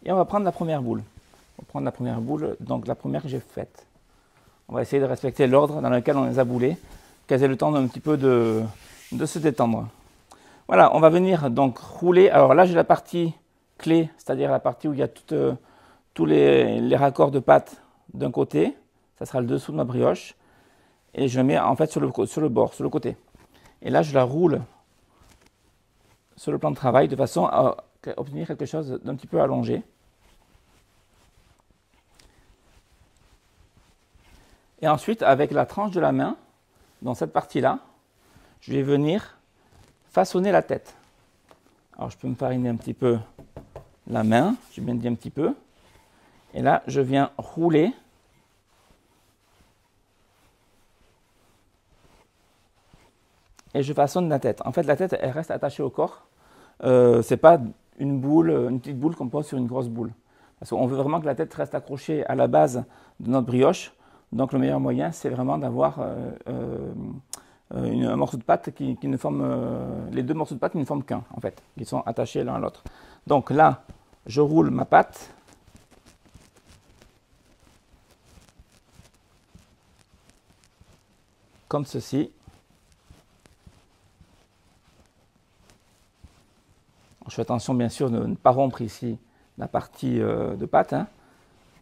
Et on va prendre la première boule. On va prendre la première boule, donc la première que j'ai faite. On va essayer de respecter l'ordre dans lequel on les a boulées, qu'elles aient le temps d'un petit peu de se détendre. Voilà, on va venir donc rouler. Alors là, j'ai la partie clé, c'est-à-dire la partie où il y a tous les raccords de pâte d'un côté. Ça sera le dessous de ma brioche. Et je la mets en fait sur le bord, sur le côté. Et là, je la roule sur le plan de travail de façon à obtenir quelque chose d'un petit peu allongé. Et ensuite, avec la tranche de la main, dans cette partie-là, je vais venir façonner la tête. Alors, je peux me fariner un petit peu la main, j'ai bien dit un petit peu. Et là, je viens rouler et je façonne la tête. En fait, la tête, elle reste attachée au corps. C'est pas une petite boule qu'on pose sur une grosse boule. Parce qu'on veut vraiment que la tête reste accrochée à la base de notre brioche. Donc le meilleur moyen, c'est vraiment d'avoir un morceau de pâte qui ne forme, les deux morceaux de pâte qui ne forment qu'un, en fait, qui sont attachés l'un à l'autre. Donc là, je roule ma pâte. Comme ceci. Je fais attention bien sûr de ne pas rompre ici la partie de pâte. Hein.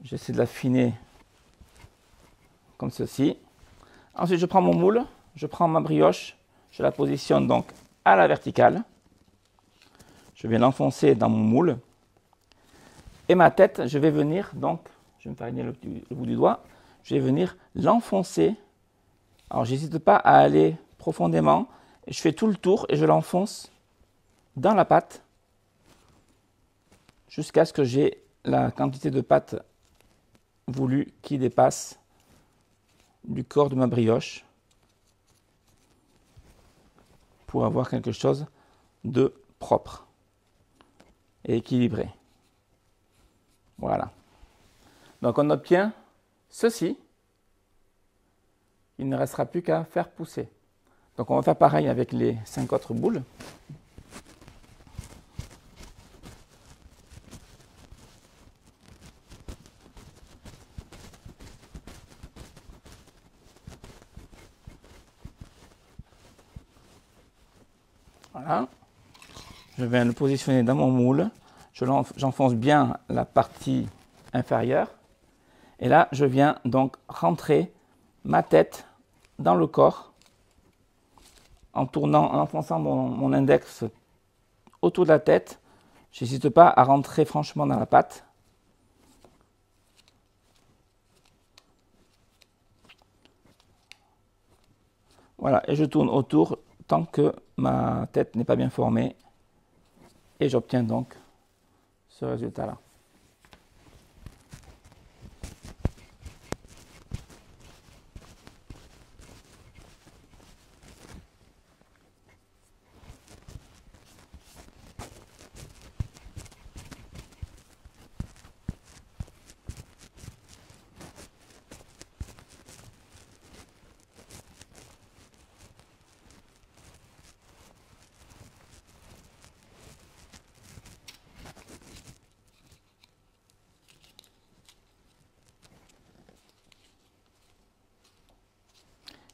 J'essaie de l'affiner comme ceci. Ensuite, je prends mon moule, je prends ma brioche, je la positionne donc à la verticale. Je viens l'enfoncer dans mon moule. Et ma tête, je vais venir donc, je vais me fariner le bout du doigt, je vais venir l'enfoncer. Alors, j'hésite pas à aller profondément. Je fais tout le tour et je l'enfonce dans la pâte jusqu'à ce que j'ai la quantité de pâte voulue qui dépasse du corps de ma brioche pour avoir quelque chose de propre et équilibré. Voilà. Donc on obtient ceci. Il ne restera plus qu'à faire pousser. Donc on va faire pareil avec les 5 autres boules. Voilà. Je viens le positionner dans mon moule. J'enfonce bien la partie inférieure. Et là, je viens donc rentrer ma tête dans le corps en tournant, en enfonçant mon index autour de la tête. Je n'hésite pas à rentrer franchement dans la pâte. Voilà, et je tourne autour tant que ma tête n'est pas bien formée. Et j'obtiens donc ce résultat-là.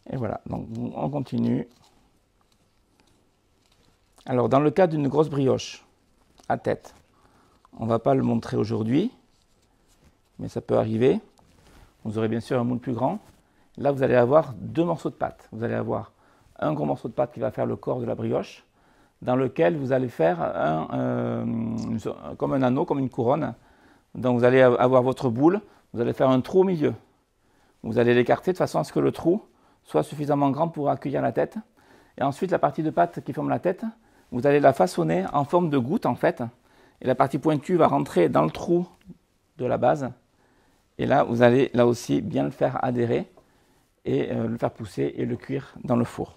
Et voilà, donc on continue. Alors, dans le cas d'une grosse brioche à tête, on ne va pas le montrer aujourd'hui, mais ça peut arriver. Vous aurez bien sûr un moule plus grand. Là, vous allez avoir deux morceaux de pâte. Vous allez avoir un gros morceau de pâte qui va faire le corps de la brioche, dans lequel vous allez faire comme un anneau, comme une couronne. Donc, vous allez avoir votre boule, vous allez faire un trou au milieu. Vous allez l'écarter de façon à ce que le trou soit suffisamment grand pour accueillir la tête. Et ensuite, la partie de pâte qui forme la tête, vous allez la façonner en forme de goutte en fait. Et la partie pointue va rentrer dans le trou de la base. Et là, vous allez là aussi bien le faire adhérer et le faire pousser et le cuire dans le four.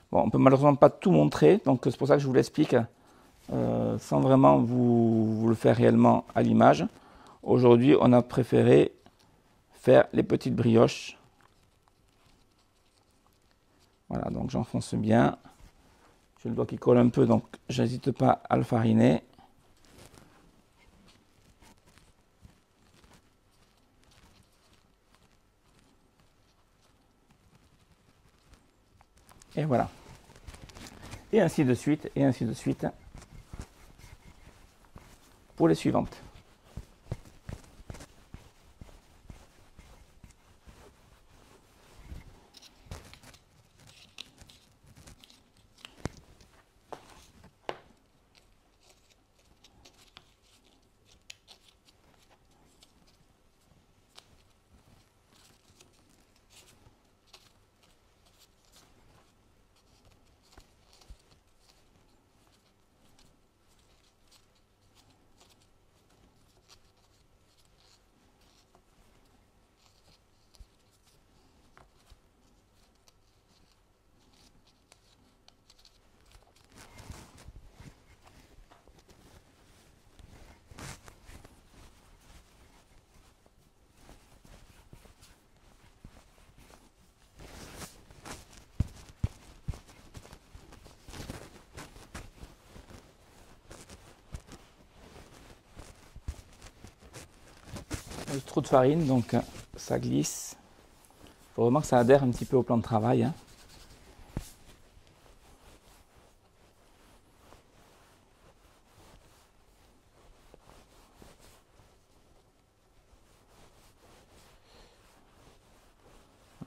Bon, on ne peut malheureusement pas tout montrer, donc c'est pour ça que je vous l'explique sans vraiment vous le faire réellement à l'image. Aujourd'hui, on a préféré faire les petites brioches. Voilà, donc j'enfonce bien. J'ai le doigt qui colle un peu, donc je n'hésite pas à le fariner. Et voilà. Et ainsi de suite, pour les suivantes. Trop de farine, donc ça glisse. Il faut vraiment que ça adhère un petit peu au plan de travail. Hein.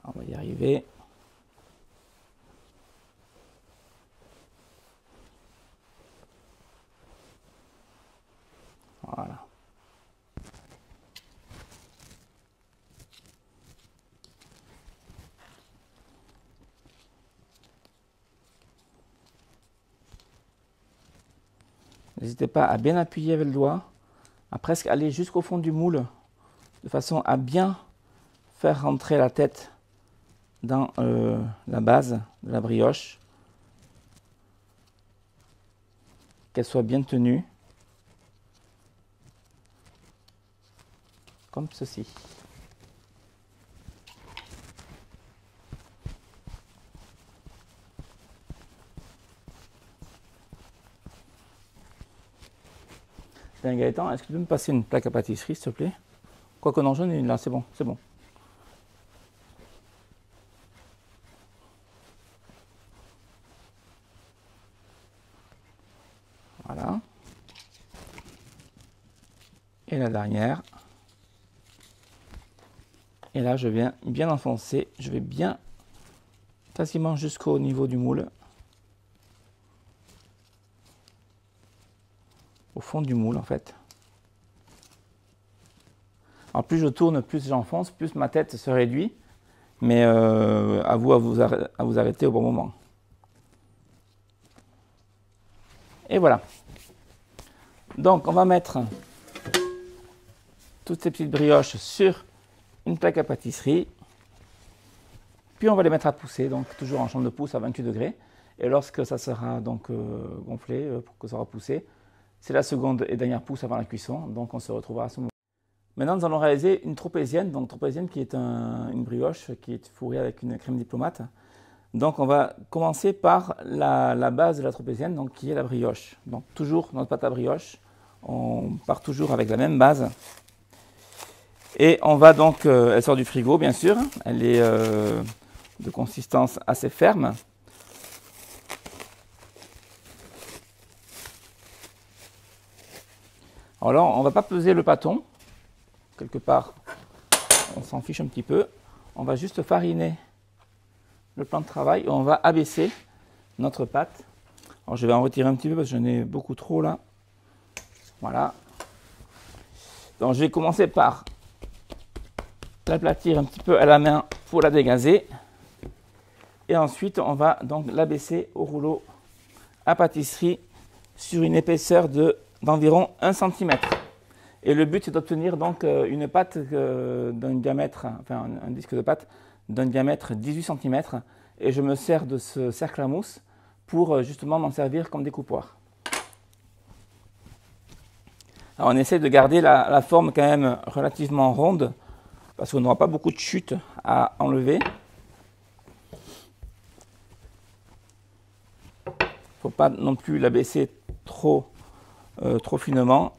On va y arriver. Voilà. N'hésitez pas à bien appuyer avec le doigt, à presque aller jusqu'au fond du moule, de façon à bien faire rentrer la tête dans la base de la brioche, qu'elle soit bien tenue, comme ceci. Bien Gaëtan, est-ce que tu peux me passer une plaque à pâtisserie s'il te plaît? Quoique non, j'en ai une là, c'est bon, c'est bon. et la dernière. Et là, je viens bien enfoncer. Je vais bien quasiment jusqu'au niveau du moule. Au fond du moule, en fait. Alors, plus je tourne, plus j'enfonce, plus ma tête se réduit. Mais à vous arrêter au bon moment. Et voilà. Donc, on va mettre toutes ces petites brioches sur une plaque à pâtisserie. Puis, on va les mettre à pousser, donc toujours en chambre de pouce à 28 degrés. Et lorsque ça sera donc gonflé, pour que ça sera poussé, c'est la seconde et dernière pousse avant la cuisson. Donc, on se retrouvera à ce moment. Maintenant, nous allons réaliser une tropézienne. Donc, tropézienne qui est une brioche qui est fourrée avec une crème diplomate. Donc, on va commencer par la base de la tropézienne, donc qui est la brioche. Donc, toujours notre pâte à brioche, on part toujours avec la même base. Et on va donc, elle sort du frigo, bien sûr. Elle est de consistance assez ferme. Alors là, on ne va pas peser le pâton. Quelque part, on s'en fiche un petit peu. On va juste fariner le plan de travail et on va abaisser notre pâte. Alors je vais en retirer un petit peu parce que j'en ai beaucoup trop là. Voilà. Donc je vais commencer par l'aplatir un petit peu à la main pour la dégazer. Et ensuite, on va donc l'abaisser au rouleau à pâtisserie sur une épaisseur d'environ 1 cm. Et le but, c'est d'obtenir donc une pâte d'un diamètre, enfin un disque de pâte d'un diamètre 18 cm. Et je me sers de ce cercle à mousse pour justement m'en servir comme découpoir. Alors on essaie de garder la forme quand même relativement ronde parce qu'on n'aura pas beaucoup de chute à enlever. Il ne faut pas non plus l'abaisser trop finement.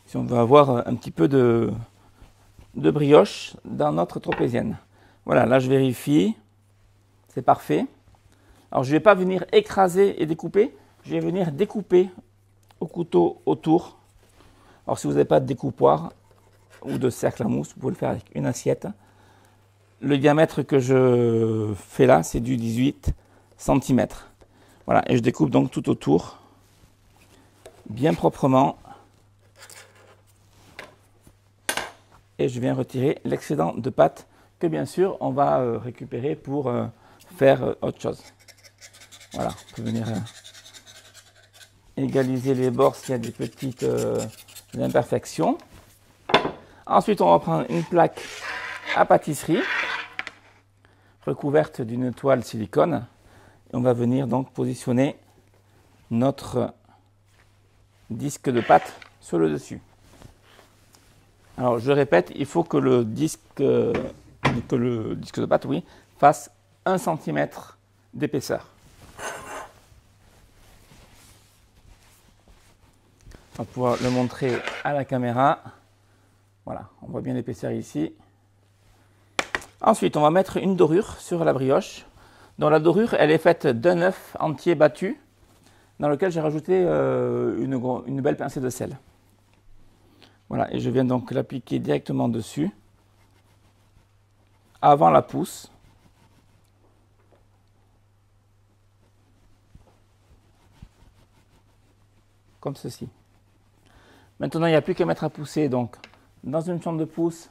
Si on veut avoir un petit peu de brioche dans notre tropézienne. Voilà, là je vérifie, c'est parfait. Alors je ne vais pas venir écraser et découper, je vais venir découper au couteau autour. Alors si vous n'avez pas de découpoir ou de cercle à mousse, vous pouvez le faire avec une assiette. Le diamètre que je fais là, c'est du 18 cm. Voilà, et je découpe donc tout autour, bien proprement. Et je viens retirer l'excédent de pâte que bien sûr on va récupérer pour faire autre chose. Voilà, on peut venir égaliser les bords s'il y a des petites imperfections. Ensuite, on va prendre une plaque à pâtisserie recouverte d'une toile silicone. Et on va venir donc positionner notre disque de pâte sur le dessus. Alors je répète, il faut que le disque de pâte, oui, fasse 1 cm d'épaisseur. On va pouvoir le montrer à la caméra. Voilà, on voit bien l'épaisseur ici. Ensuite, on va mettre une dorure sur la brioche. Donc la dorure, elle est faite d'un œuf entier battu, dans lequel j'ai rajouté une belle pincée de sel. Voilà, et je viens donc l'appliquer directement dessus, avant la pousse. Comme ceci. Maintenant, il n'y a plus qu'à mettre à pousser, donc dans une chambre de pousse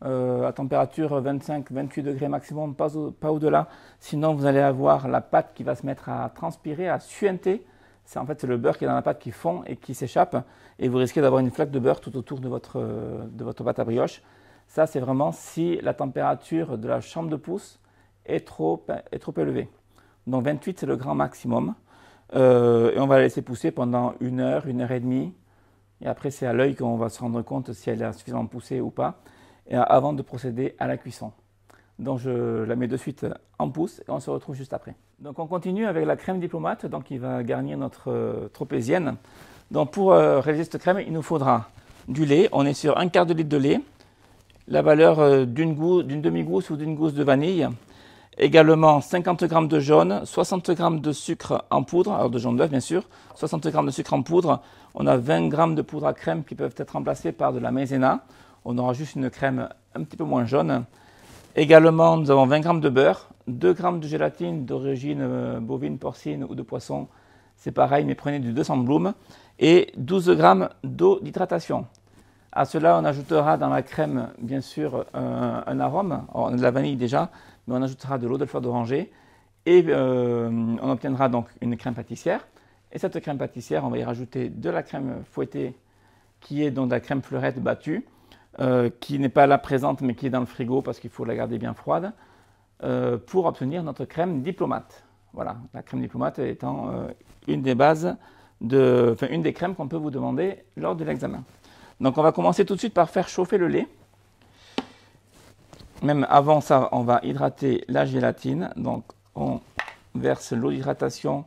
à température 25-28 degrés maximum, pas au-delà. Sinon, vous allez avoir la pâte qui va se mettre à transpirer, à suinter. C'est en fait le beurre qui est dans la pâte qui fond et qui s'échappe. Et vous risquez d'avoir une flaque de beurre tout autour de votre pâte à brioche. Ça, c'est vraiment si la température de la chambre de pousse est trop élevée. Donc 28, c'est le grand maximum. Et on va la laisser pousser pendant 1 heure, 1 heure et demie. Et après, c'est à l'œil qu'on va se rendre compte si elle a suffisamment poussé ou pas, et avant de procéder à la cuisson. Donc je la mets de suite en pousse et on se retrouve juste après. Donc on continue avec la crème diplomate, donc qui va garnir notre tropézienne. Donc pour réaliser cette crème, il nous faudra du lait. On est sur 1/4 litre de lait, la valeur d'une demi-gousse ou d'une gousse de vanille. Également 50 g de jaune, 60 g de sucre en poudre, alors de jaune d'œuf bien sûr, 60 g de sucre en poudre. On a 20 g de poudre à crème qui peuvent être remplacés par de la maïzena. On aura juste une crème un petit peu moins jaune. Également, nous avons 20 g de beurre, 2 g de gélatine d'origine bovine, porcine ou de poisson. C'est pareil, mais prenez du 200 Bloom. Et 12 g d'eau d'hydratation. À cela, on ajoutera dans la crème, bien sûr, un arôme. Alors, on a de la vanille déjà, mais on ajoutera de l'eau de fleur d'oranger. Et on obtiendra donc une crème pâtissière. Et cette crème pâtissière, on va y rajouter de la crème fouettée, qui est donc de la crème fleurette battue, qui n'est pas là présente, mais qui est dans le frigo parce qu'il faut la garder bien froide, pour obtenir notre crème diplomate. Voilà, la crème diplomate étant une des bases, une des crèmes qu'on peut vous demander lors de l'examen. Donc on va commencer tout de suite par faire chauffer le lait. Même avant ça, on va hydrater la gélatine. Donc on verse l'eau d'hydratation,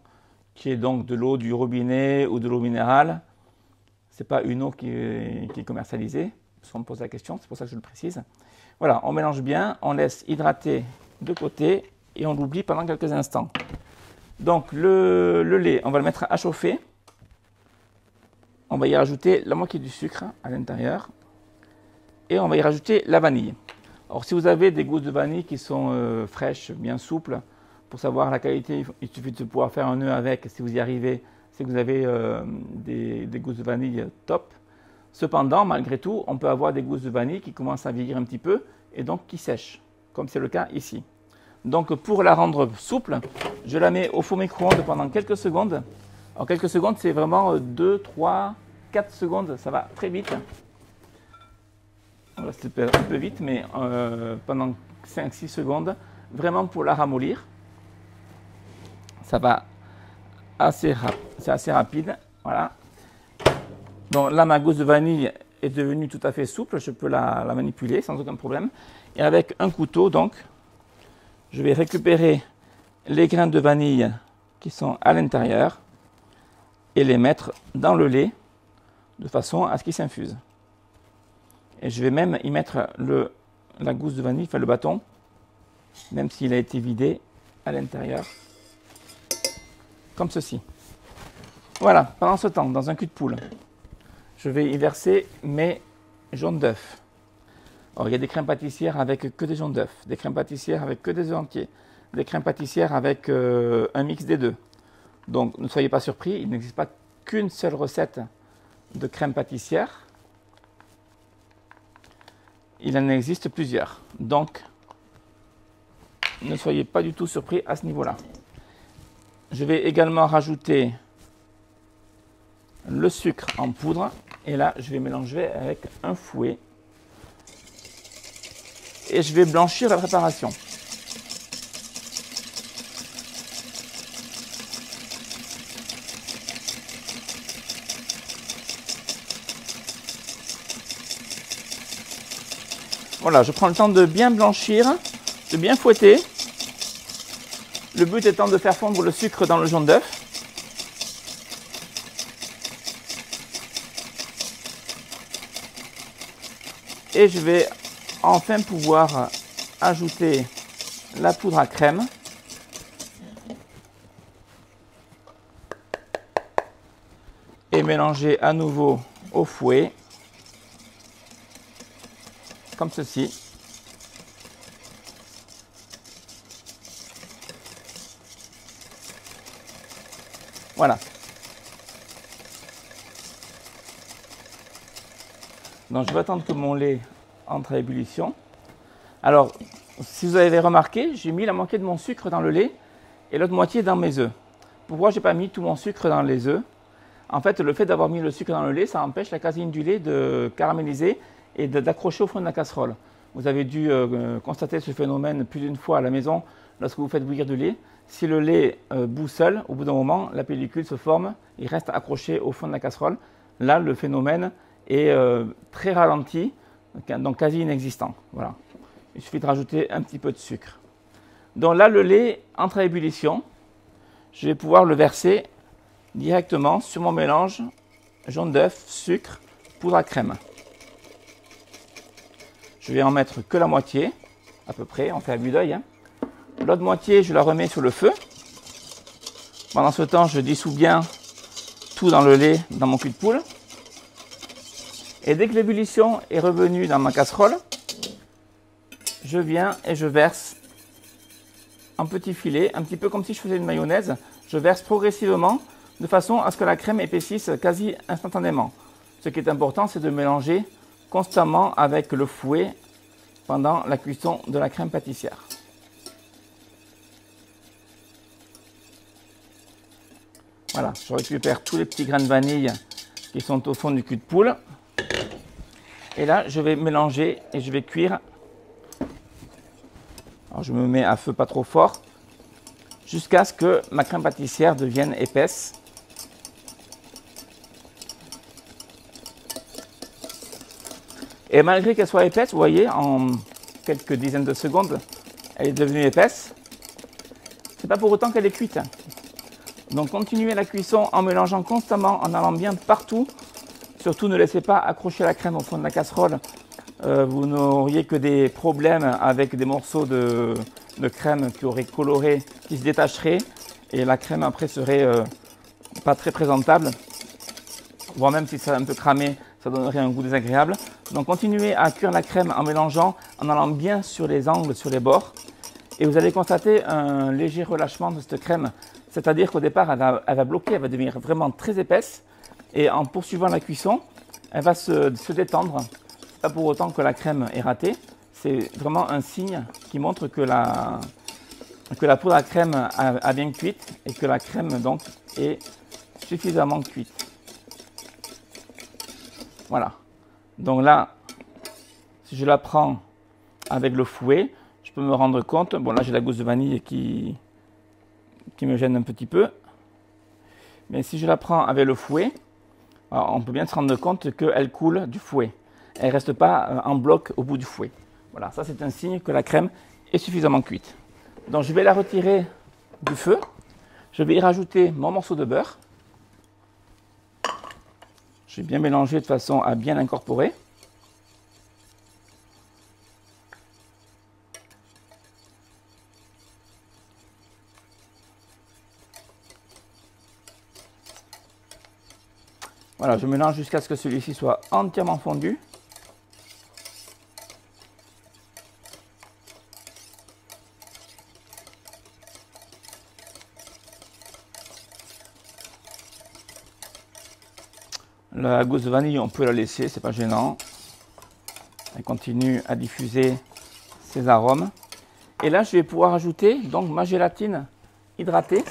qui est donc de l'eau du robinet ou de l'eau minérale. Ce n'est pas une eau qui est commercialisée, parce qu'on me pose la question, c'est pour ça que je le précise. Voilà, on mélange bien, on laisse hydrater de côté et on l'oublie pendant quelques instants. Donc le lait, on va le mettre à chauffer. On va y rajouter la moitié du sucre à l'intérieur et on va y rajouter la vanille. Alors si vous avez des gousses de vanille qui sont fraîches, bien souples, pour savoir la qualité, il suffit de pouvoir faire un nœud avec. Si vous y arrivez, c'est que vous avez des gousses de vanille top. Cependant, malgré tout, on peut avoir des gousses de vanille qui commencent à vieillir un petit peu et donc qui sèchent, comme c'est le cas ici. Donc pour la rendre souple, je la mets au four micro-ondes pendant quelques secondes. Alors quelques secondes, c'est vraiment 2, 3, 4 secondes, ça va très vite. Voilà, c'est un peu vite, mais pendant 5-6 secondes, vraiment pour la ramollir. Ça va c'est assez rapide. Voilà. Donc là, ma gousse de vanille est devenue tout à fait souple, je peux la manipuler sans aucun problème. Et avec un couteau, donc, je vais récupérer les grains de vanille qui sont à l'intérieur et les mettre dans le lait de façon à ce qu'ils s'infusent. Et je vais même y mettre la gousse de vanille, enfin le bâton, même s'il a été vidé à l'intérieur, comme ceci. Voilà, pendant ce temps, dans un cul de poule, je vais y verser mes jaunes d'œufs. Alors, il y a des crèmes pâtissières avec que des jaunes d'œufs, des crèmes pâtissières avec que des œufs entiers, des crèmes pâtissières avec un mix des deux. Donc, ne soyez pas surpris, il n'existe pas qu'une seule recette de crème pâtissière. Il en existe plusieurs. Donc, ne soyez pas du tout surpris à ce niveau-là. Je vais également rajouter le sucre en poudre. Et là, je vais mélanger avec un fouet. Et je vais blanchir la préparation. Voilà, je prends le temps de bien blanchir, de bien fouetter. Le but étant de faire fondre le sucre dans le jaune d'œuf. Et je vais enfin pouvoir ajouter la poudre à crème. Et mélanger à nouveau au fouet. Comme ceci. Voilà. Donc je vais attendre que mon lait entre à ébullition. Alors, si vous avez remarqué, j'ai mis la moitié de mon sucre dans le lait et l'autre moitié dans mes œufs. Pourquoi je n'ai pas mis tout mon sucre dans les œufs? En fait, le fait d'avoir mis le sucre dans le lait, ça empêche la caséine du lait de caraméliser et d'accrocher au fond de la casserole. Vous avez dû constater ce phénomène plus d'une fois à la maison lorsque vous faites bouillir du lait. Si le lait bout seul, au bout d'un moment, la pellicule se forme, il reste accroché au fond de la casserole. Là, le phénomène est très ralenti, donc quasi inexistant. Voilà. Il suffit de rajouter un petit peu de sucre. Donc là, le lait entre à ébullition. Je vais pouvoir le verser directement sur mon mélange jaune d'œuf, sucre, poudre à crème. Je vais en mettre que la moitié, à peu près, on fait à vue d'œil. Hein. L'autre moitié, je la remets sur le feu. Pendant ce temps, je dissous bien tout dans le lait, dans mon cul de poule. Et dès que l'ébullition est revenue dans ma casserole, je viens et je verse en petits filets, un petit peu comme si je faisais une mayonnaise. Je verse progressivement de façon à ce que la crème épaississe quasi instantanément. Ce qui est important, c'est de mélanger constamment avec le fouet pendant la cuisson de la crème pâtissière. Voilà, je récupère tous les petits grains de vanille qui sont au fond du cul de poule. Et là, je vais mélanger et je vais cuire. Alors, je me mets à feu pas trop fort jusqu'à ce que ma crème pâtissière devienne épaisse. Et malgré qu'elle soit épaisse, vous voyez, en quelques dizaines de secondes, elle est devenue épaisse. C'est pas pour autant qu'elle est cuite. Donc continuez la cuisson en mélangeant constamment, en allant bien partout. Surtout ne laissez pas accrocher la crème au fond de la casserole. Vous n'auriez que des problèmes avec des morceaux de crème qui auraient coloré, qui se détacheraient. Et la crème après serait pas très présentable. Voire même si ça a un peu cramé, ça donnerait un goût désagréable. Donc continuez à cuire la crème en mélangeant, en allant bien sur les angles, sur les bords. Et vous allez constater un léger relâchement de cette crème. C'est-à-dire qu'au départ, elle va bloquer, elle va devenir vraiment très épaisse. Et en poursuivant la cuisson, elle va se détendre. C'est pas pour autant que la crème est ratée. C'est vraiment un signe qui montre que la poudre à crème a bien cuite et que la crème donc est suffisamment cuite. Voilà. Donc là, si je la prends avec le fouet, je peux me rendre compte. Bon, là j'ai la gousse de vanille qui me gêne un petit peu. Mais si je la prends avec le fouet, alors on peut bien se rendre compte qu'elle coule du fouet. Elle ne reste pas en bloc au bout du fouet. Voilà, ça c'est un signe que la crème est suffisamment cuite. Donc je vais la retirer du feu. Je vais y rajouter mon morceau de beurre. Je vais bien mélanger de façon à bien l'incorporer. Voilà, je mélange jusqu'à ce que celui-ci soit entièrement fondu. La gousse de vanille, on peut la laisser, c'est pas gênant. Elle continue à diffuser ses arômes. Et là, je vais pouvoir ajouter donc ma gélatine hydratée.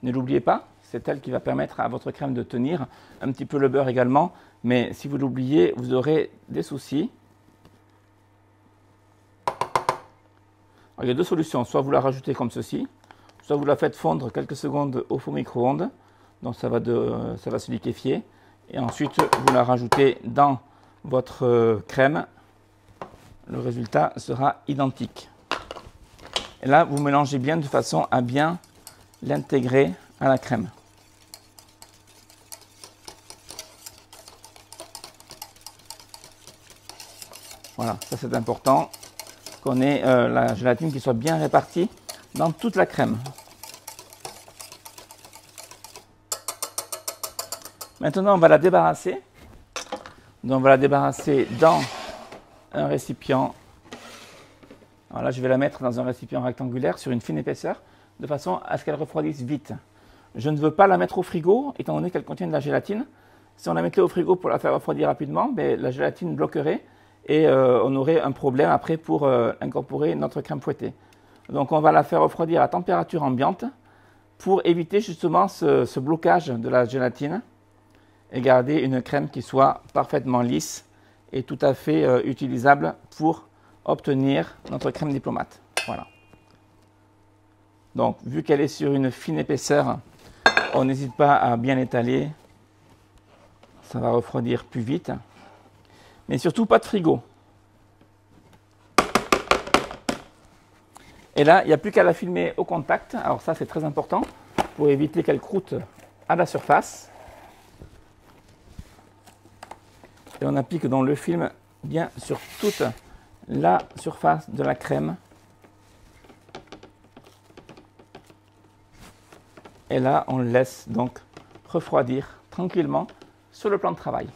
Ne l'oubliez pas. C'est elle qui va permettre à votre crème de tenir, un petit peu le beurre également, mais si vous l'oubliez, vous aurez des soucis. Alors, il y a deux solutions, soit vous la rajoutez comme ceci, soit vous la faites fondre quelques secondes au four micro-ondes, donc ça va se liquéfier, et ensuite vous la rajoutez dans votre crème, le résultat sera identique. Et là, vous mélangez bien de façon à bien l'intégrer à la crème. Voilà, ça c'est important, qu'on ait la gélatine qui soit bien répartie dans toute la crème. Maintenant, on va la débarrasser. Donc, on va la débarrasser dans un récipient. Alors là, je vais la mettre dans un récipient rectangulaire sur une fine épaisseur, de façon à ce qu'elle refroidisse vite. Je ne veux pas la mettre au frigo, étant donné qu'elle contient de la gélatine. Si on la mettait au frigo pour la faire refroidir rapidement, la gélatine bloquerait et on aurait un problème après pour incorporer notre crème fouettée. Donc on va la faire refroidir à température ambiante pour éviter justement ce blocage de la gélatine et garder une crème qui soit parfaitement lisse et tout à fait utilisable pour obtenir notre crème diplomate. Voilà. Donc vu qu'elle est sur une fine épaisseur, on n'hésite pas à bien l'étaler, ça va refroidir plus vite. Mais surtout pas de frigo. Et là, il n'y a plus qu'à la filmer au contact. Alors ça, c'est très important pour éviter qu'elle croûte à la surface. Et on applique donc le film bien sur toute la surface de la crème. Et là, on le laisse donc refroidir tranquillement sur le plan de travail.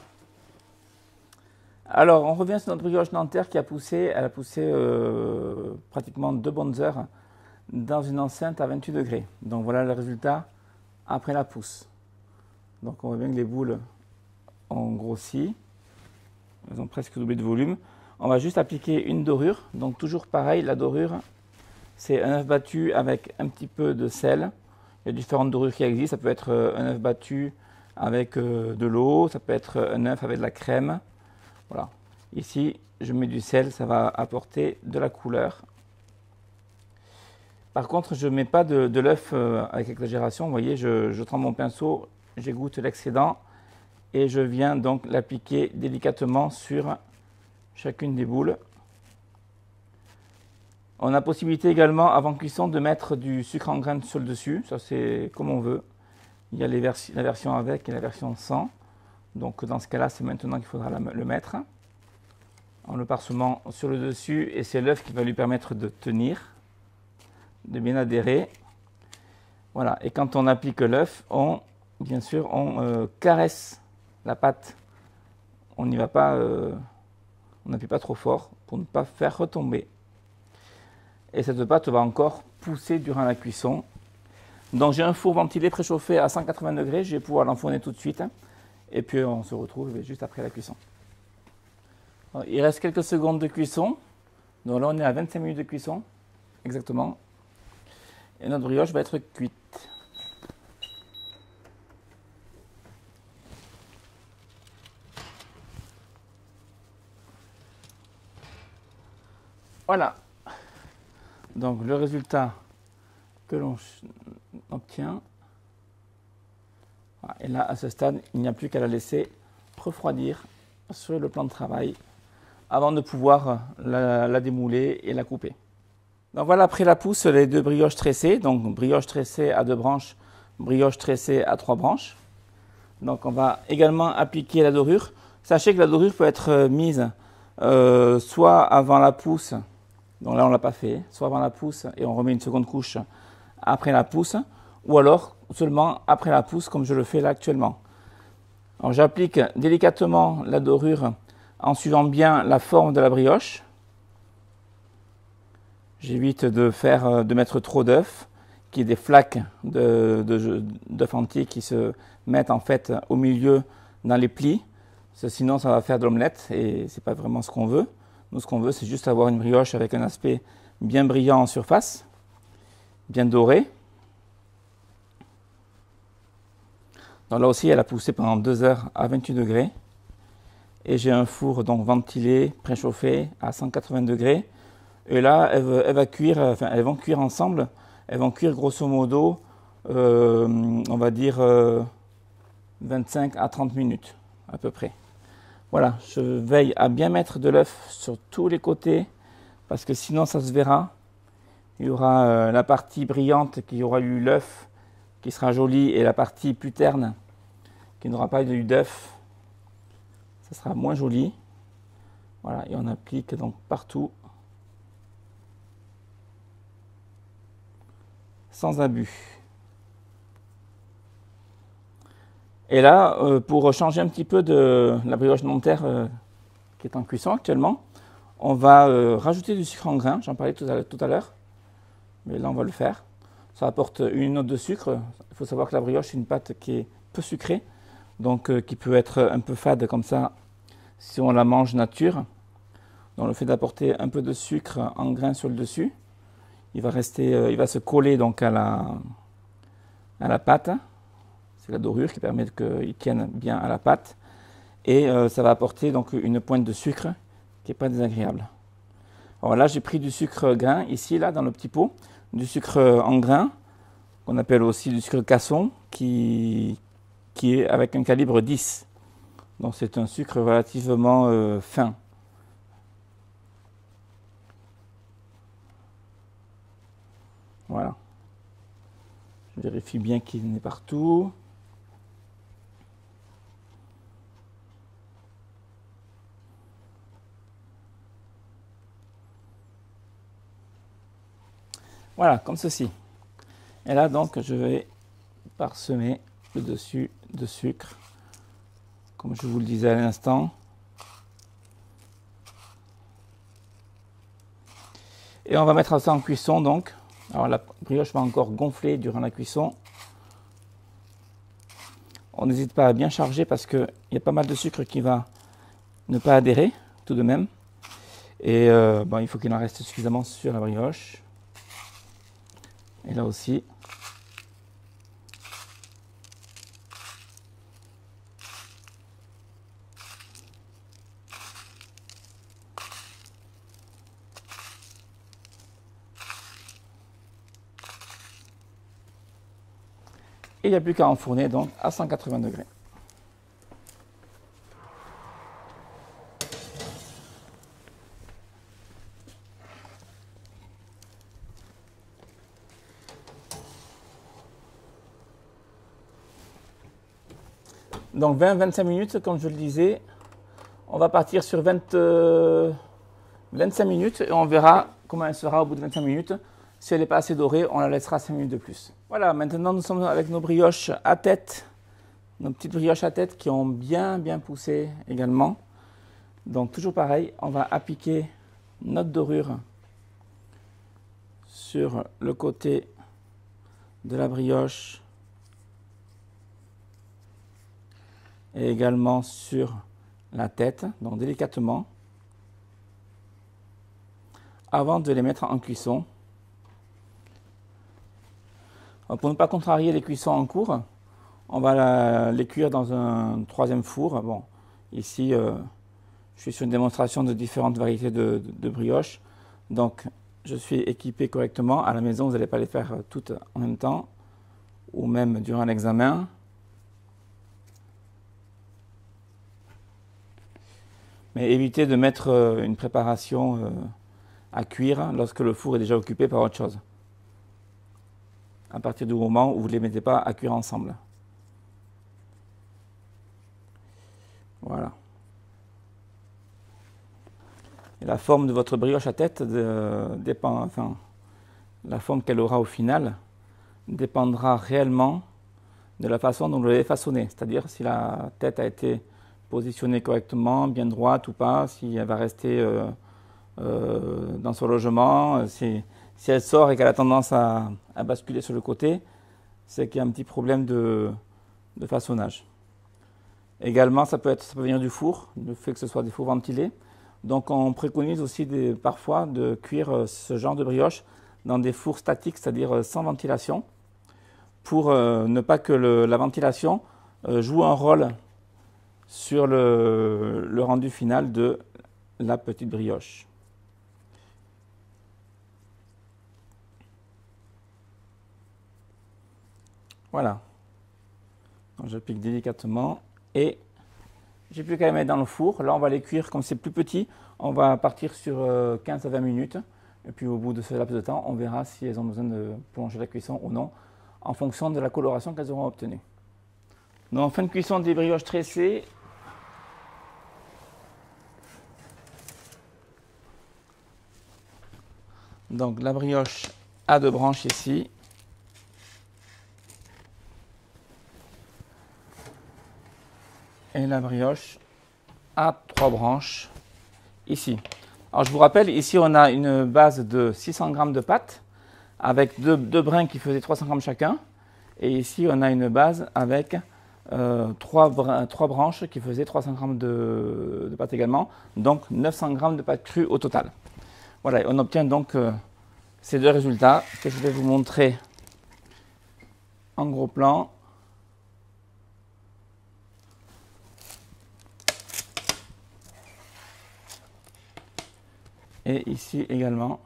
Alors, on revient sur notre brioche Nanterre qui a poussé, elle a poussé pratiquement 2 bonnes heures dans une enceinte à 28 degrés. Donc voilà le résultat après la pousse. Donc on voit bien que les boules ont grossi, elles ont presque doublé de volume. On va juste appliquer une dorure. Donc toujours pareil, la dorure, c'est un œuf battu avec un petit peu de sel. Il y a différentes dorures qui existent. Ça peut être un œuf battu avec de l'eau, ça peut être un œuf avec de la crème. Voilà. Ici, je mets du sel, ça va apporter de la couleur. Par contre, je ne mets pas de l'œuf avec exagération. Vous voyez, je prends mon pinceau, j'égoutte l'excédent et je viens donc l'appliquer délicatement sur chacune des boules. On a possibilité également, avant cuisson, de mettre du sucre en grains sur le dessus. Ça, c'est comme on veut. Il y a la version avec et la version sans. Donc, dans ce cas-là, c'est maintenant qu'il faudra le mettre. En le parsemant sur le dessus. Et c'est l'œuf qui va lui permettre de tenir, de bien adhérer. Voilà. Et quand on applique l'œuf, bien sûr, on caresse la pâte. On n'y va pas, on n'appuie pas trop fort pour ne pas faire retomber. Et cette pâte va encore pousser durant la cuisson. Donc j'ai un four ventilé préchauffé à 180 degrés, je vais pouvoir l'enfourner tout de suite. Et puis on se retrouve juste après la cuisson. Alors, il reste quelques secondes de cuisson. Donc là on est à 25 minutes de cuisson, exactement. Et notre brioche va être cuite. Voilà. Donc le résultat que l'on obtient. Et là, à ce stade, il n'y a plus qu'à la laisser refroidir sur le plan de travail avant de pouvoir la démouler et la couper. Donc voilà, après la pousse, les 2 brioches tressées. Donc brioche tressée à 2 branches, brioche tressée à 3 branches. Donc on va également appliquer la dorure. Sachez que la dorure peut être mise soit avant la pousse, donc là on ne l'a pas fait, soit avant la pousse et on remet une seconde couche après la pousse, ou alors seulement après la pousse comme je le fais là actuellement. Alors j'applique délicatement la dorure en suivant bien la forme de la brioche. J'évite de mettre trop d'œufs, qu'il y ait des flaques d'œufs entiers qui se mettent en fait au milieu dans les plis. Sinon ça va faire de l'omelette et c'est pas vraiment ce qu'on veut. Nous ce qu'on veut c'est juste avoir une brioche avec un aspect bien brillant en surface, bien doré. Donc là aussi elle a poussé pendant 2 heures à 28 degrés. Et j'ai un four donc ventilé, préchauffé à 180 degrés. Et là, elles vont cuire ensemble. Elles vont cuire grosso modo, on va dire 25 à 30 minutes à peu près. Voilà, je veille à bien mettre de l'œuf sur tous les côtés parce que sinon ça se verra. Il y aura la partie brillante qui aura eu l'œuf qui sera jolie et la partie plus terne qui n'aura pas eu d'œuf. Ça sera moins joli. Voilà, et on applique donc partout. Sans abus. Et là, pour changer un petit peu de la brioche Nanterre qui est en cuisson actuellement, on va rajouter du sucre en grains. J'en parlais tout à l'heure, mais là on va le faire. Ça apporte une note de sucre. Il faut savoir que la brioche est une pâte qui est peu sucrée, donc qui peut être un peu fade comme ça si on la mange nature. Donc le fait d'apporter un peu de sucre en grains sur le dessus, il va se coller donc à la pâte. C'est la dorure qui permet qu'il tienne bien à la pâte. Et ça va apporter donc une pointe de sucre qui n'est pas désagréable. Alors là, j'ai pris du sucre grain, ici, là, dans le petit pot. Du sucre en grain, qu'on appelle aussi du sucre casson, qui est avec un calibre 10. Donc c'est un sucre relativement fin. Voilà. Je vérifie bien qu'il n'est partout. Voilà, comme ceci. Et là, donc, je vais parsemer le dessus de sucre, comme je vous le disais à l'instant. Et on va mettre ça en cuisson donc. Alors la brioche va encore gonfler durant la cuisson. On n'hésite pas à bien charger parce qu'il y a pas mal de sucre qui va ne pas adhérer tout de même. Et bon, il faut qu'il en reste suffisamment sur la brioche. Et là aussi. Et il n'y a plus qu'à enfourner donc à 180 degrés. Donc 20-25 minutes, comme je le disais. On va partir sur 25 minutes et on verra comment elle sera au bout de 25 minutes. Si elle n'est pas assez dorée, on la laissera 5 minutes de plus. Voilà, maintenant nous sommes avec nos brioches à tête, nos petites brioches à tête qui ont bien poussé également. Donc toujours pareil, on va appliquer notre dorure sur le côté de la brioche et également sur la tête, donc délicatement, avant de les mettre en cuisson. Pour ne pas contrarier les cuissons en cours, on va les cuire dans un troisième four. Bon, ici, je suis sur une démonstration de différentes variétés de brioches. Donc, je suis équipé correctement. À la maison, vous n'allez pas les faire toutes en même temps, ou même durant l'examen. Mais évitez de mettre une préparation à cuire lorsque le four est déjà occupé par autre chose. À partir du moment où vous ne les mettez pas à cuire ensemble. Voilà. Et la forme de votre brioche à tête dépend, enfin, la forme qu'elle aura au final dépendra réellement de la façon dont vous l'avez façonnée. C'est-à-dire si la tête a été positionnée correctement, bien droite ou pas, si elle va rester dans son logement, si elle sort et qu'elle a tendance à basculer sur le côté, c'est qu'il y a un petit problème de façonnage. Également, ça peut venir du four, le fait que ce soit des fours ventilés. Donc on préconise aussi parfois de cuire ce genre de brioche dans des fours statiques, c'est-à-dire sans ventilation, pour ne pas que la ventilation joue un rôle sur le rendu final de la petite brioche. Voilà. Donc je pique délicatement et j'ai plus qu'à les mettre dans le four. Là, on va les cuire comme c'est plus petit. On va partir sur 15 à 20 minutes. Et puis au bout de ce laps de temps, on verra si elles ont besoin de prolonger la cuisson ou non, en fonction de la coloration qu'elles auront obtenue. Donc en fin de cuisson des brioches tressées. Donc la brioche a 2 branches ici. Et la brioche a 3 branches ici. Alors je vous rappelle, ici on a une base de 600 g de pâte avec deux brins qui faisaient 300 g chacun. Et ici on a une base avec 3 branches qui faisaient 300 g de pâte également. Donc 900 g de pâte crue au total. Voilà, on obtient donc ces deux résultats que je vais vous montrer en gros plan. Et ici également.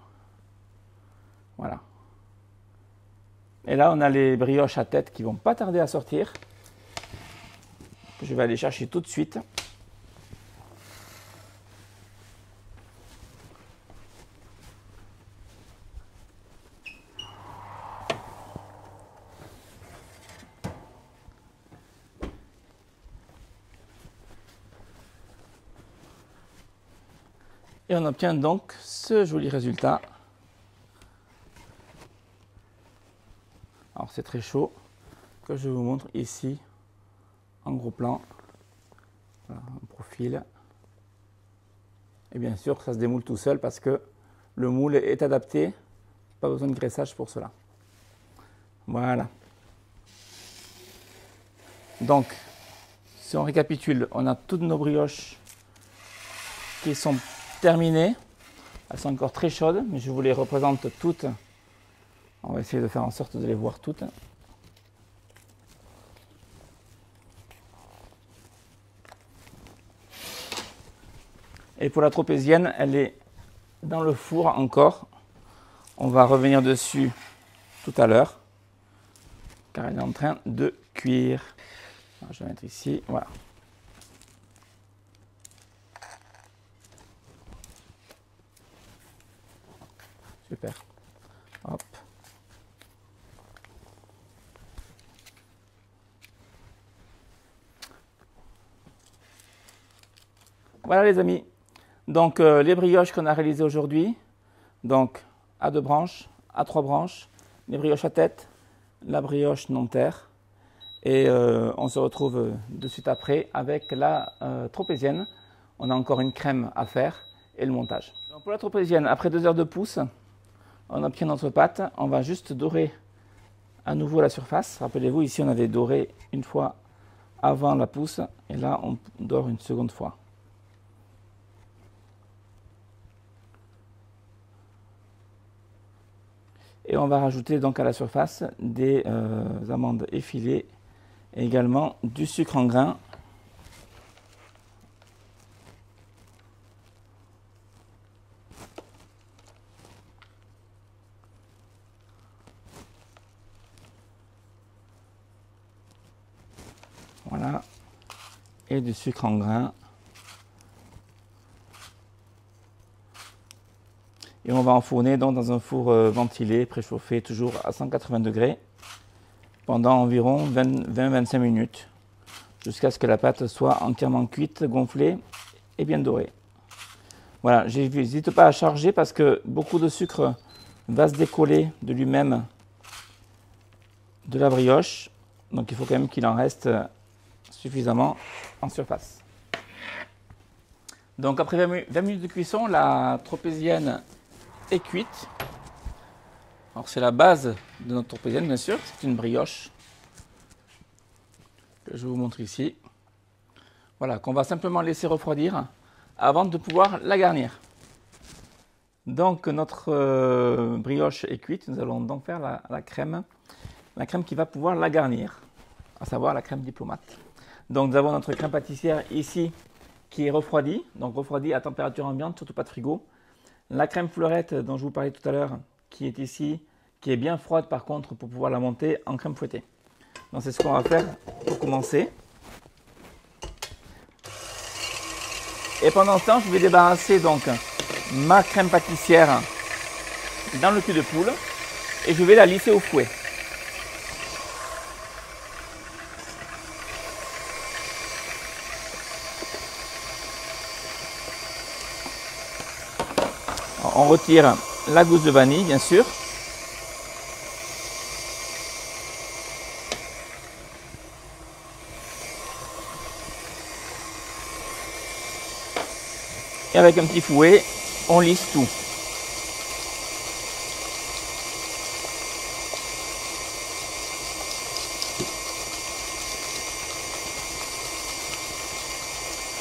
Voilà. Et là, on a les brioches à tête qui vont pas tarder à sortir. Je vais aller chercher tout de suite. Et on obtient donc ce joli résultat. Alors c'est très chaud, que je vous montre ici en gros plan. Voilà, un profil. Et bien sûr, ça se démoule tout seul parce que le moule est adapté. Pas besoin de graissage pour cela. Voilà. Donc, si on récapitule, on a toutes nos brioches qui sont terminées. Elles sont encore très chaudes, mais je vous les représente toutes. On va essayer de faire en sorte de les voir toutes. Et pour la tropézienne, elle est dans le four encore. On va revenir dessus tout à l'heure, car elle est en train de cuire. Alors, je vais mettre ici, voilà. Super. Hop. Voilà les amis. Donc les brioches qu'on a réalisées aujourd'hui, donc à 2 branches, à 3 branches, les brioches à tête, la brioche Nanterre. Et on se retrouve de suite après avec la tropézienne. On a encore une crème à faire et le montage. Donc pour la tropézienne, après 2 heures de pousse, on obtient notre pâte. On va juste dorer à nouveau la surface. Rappelez-vous, ici on avait doré une fois avant la pousse et là on dore une seconde fois. Et on va rajouter donc à la surface des amandes effilées et également du sucre en grains. Voilà. Et du sucre en grains. Et on va enfourner donc dans un four ventilé, préchauffé, toujours à 180 degrés, pendant environ 20-25 minutes, jusqu'à ce que la pâte soit entièrement cuite, gonflée et bien dorée. Voilà, n'hésite pas à charger parce que beaucoup de sucre va se décoller de lui-même de la brioche. Donc il faut quand même qu'il en reste suffisamment en surface. Donc après 20 minutes de cuisson, la tropézienne est cuite. Alors c'est la base de notre tropézienne bien sûr, c'est une brioche que je vous montre ici. Voilà, qu'on va simplement laisser refroidir avant de pouvoir la garnir. Donc notre brioche est cuite, nous allons donc faire la crème qui va pouvoir la garnir, à savoir la crème diplomate. Donc nous avons notre crème pâtissière ici qui est refroidie, donc refroidie à température ambiante, surtout pas de frigo. La crème fleurette dont je vous parlais tout à l'heure, qui est ici, qui est bien froide par contre pour pouvoir la monter en crème fouettée. Donc c'est ce qu'on va faire pour commencer. Et pendant ce temps, je vais débarrasser donc ma crème pâtissière dans le cul de poule et je vais la lisser au fouet. On retire la gousse de vanille, bien sûr. Et avec un petit fouet, on lisse tout.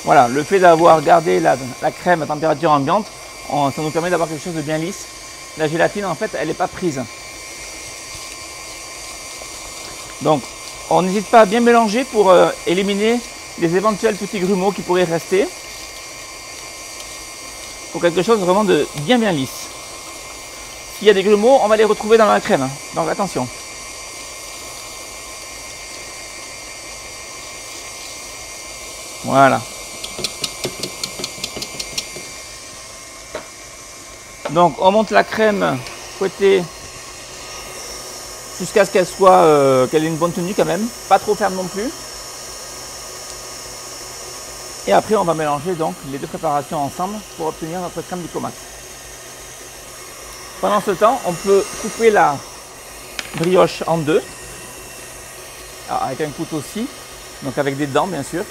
Voilà, le fait d'avoir gardé la crème à température ambiante, ça nous permet d'avoir quelque chose de bien lisse. La gélatine, en fait, elle n'est pas prise. Donc, on n'hésite pas à bien mélanger pour éliminer les éventuels petits grumeaux qui pourraient rester. Pour quelque chose vraiment de bien lisse. S'il y a des grumeaux, on va les retrouver dans la crème. Donc attention. Voilà. Donc on monte la crème fouettée jusqu'à ce qu'elle soit, qu'elle ait une bonne tenue quand même, pas trop ferme non plus. Et après on va mélanger donc les deux préparations ensemble pour obtenir notre crème diplomate. Pendant ce temps, on peut couper la brioche en deux. Alors, avec un couteau aussi, donc avec des dents bien sûr.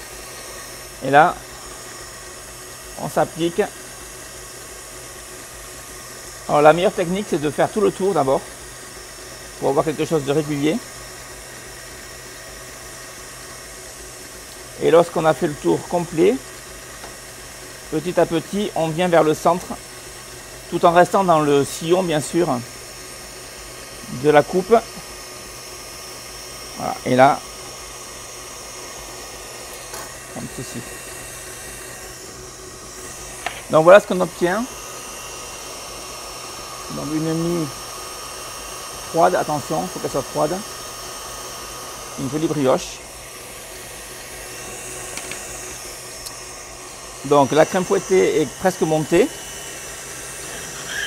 Et là, on s'applique. Alors la meilleure technique, c'est de faire tout le tour d'abord, pour avoir quelque chose de régulier. Et lorsqu'on a fait le tour complet, petit à petit, on vient vers le centre, tout en restant dans le sillon bien sûr de la coupe. Voilà. Et là, comme ceci. Donc voilà ce qu'on obtient. Donc une mie froide, attention, il faut qu'elle soit froide. Une jolie brioche. Donc la crème fouettée est presque montée.